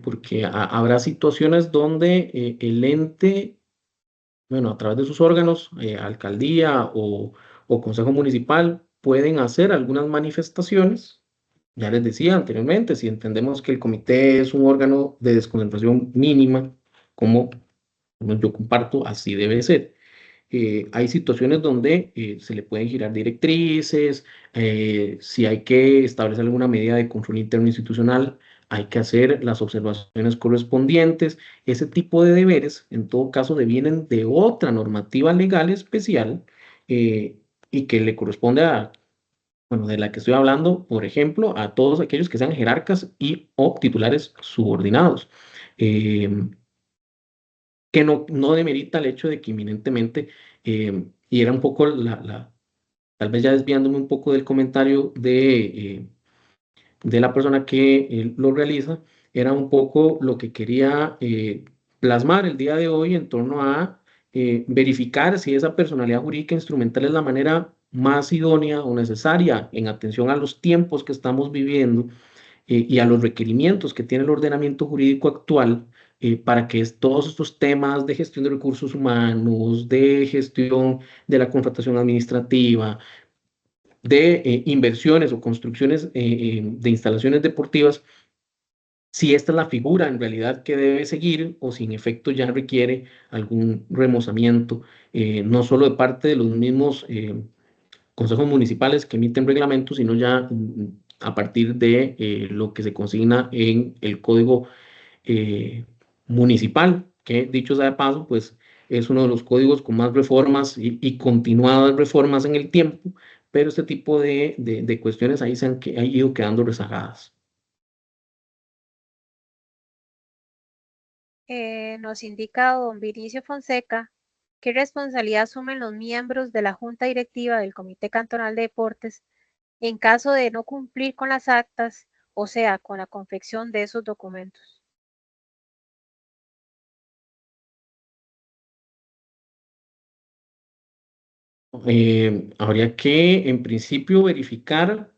A: Porque habrá situaciones donde el ente, bueno, a través de sus órganos, alcaldía o consejo municipal, pueden hacer algunas manifestaciones. Ya les decía anteriormente, si entendemos que el comité es un órgano de desconcentración mínima, como yo comparto, así debe ser. Hay situaciones donde se le pueden girar directrices, si hay que establecer alguna medida de control interno institucional, hay que hacer las observaciones correspondientes. Ese tipo de deberes, en todo caso, devienen de otra normativa legal especial y que le corresponde bueno, de la que estoy hablando, por ejemplo, a todos aquellos que sean jerarcas y o titulares subordinados. Em, que no demerita el hecho de que inminentemente, y era un poco tal vez ya desviándome un poco del comentario de la persona que lo realiza, era un poco lo que quería plasmar el día de hoy en torno a verificar si esa personalidad jurídica instrumental es la manera más idónea o necesaria en atención a los tiempos que estamos viviendo y a los requerimientos que tiene el ordenamiento jurídico actual para que todos estos temas de gestión de recursos humanos, de gestión de la contratación administrativa, de inversiones o construcciones de instalaciones deportivas, si esta es la figura en realidad que debe seguir o si en efecto ya requiere algún remozamiento, no solo de parte de los mismos consejos municipales que emiten reglamentos, sino ya a partir de lo que se consigna en el código municipal, que dicho sea de paso, pues es uno de los códigos con más reformas y continuadas reformas en el tiempo, pero este tipo de cuestiones ahí han ido quedando rezagadas.
B: Nos indica don Vinicio Fonseca qué responsabilidad asumen los miembros de la Junta Directiva del Comité Cantonal de Deportes en caso de no cumplir con las actas, o sea, con la confección de esos documentos.
A: Habría que, en principio, verificar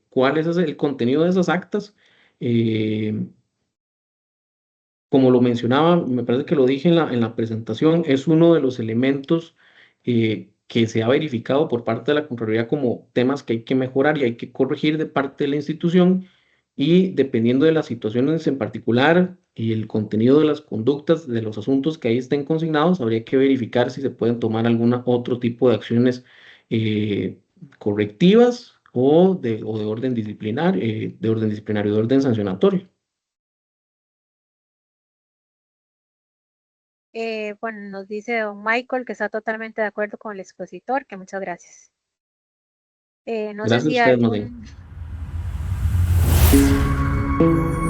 A: cuál es el contenido de esas actas. Eh, Como lo mencionaba, me parece que lo dije en la presentación, es uno de los elementos que se ha verificado por parte de la Contraloría como temas que hay que mejorar y hay que corregir de parte de la institución y dependiendo de las situaciones en particular y el contenido de las conductas de los asuntos que ahí estén consignados, habría que verificar si se pueden tomar algún otro tipo de acciones eh, correctivas o de orden disciplinario, de orden sancionatorio.
B: Bueno, nos dice don Michael que está totalmente de acuerdo con el expositor, que muchas gracias. No sé
A: Gracias a
B: si
A: ustedes, más bien.
B: algún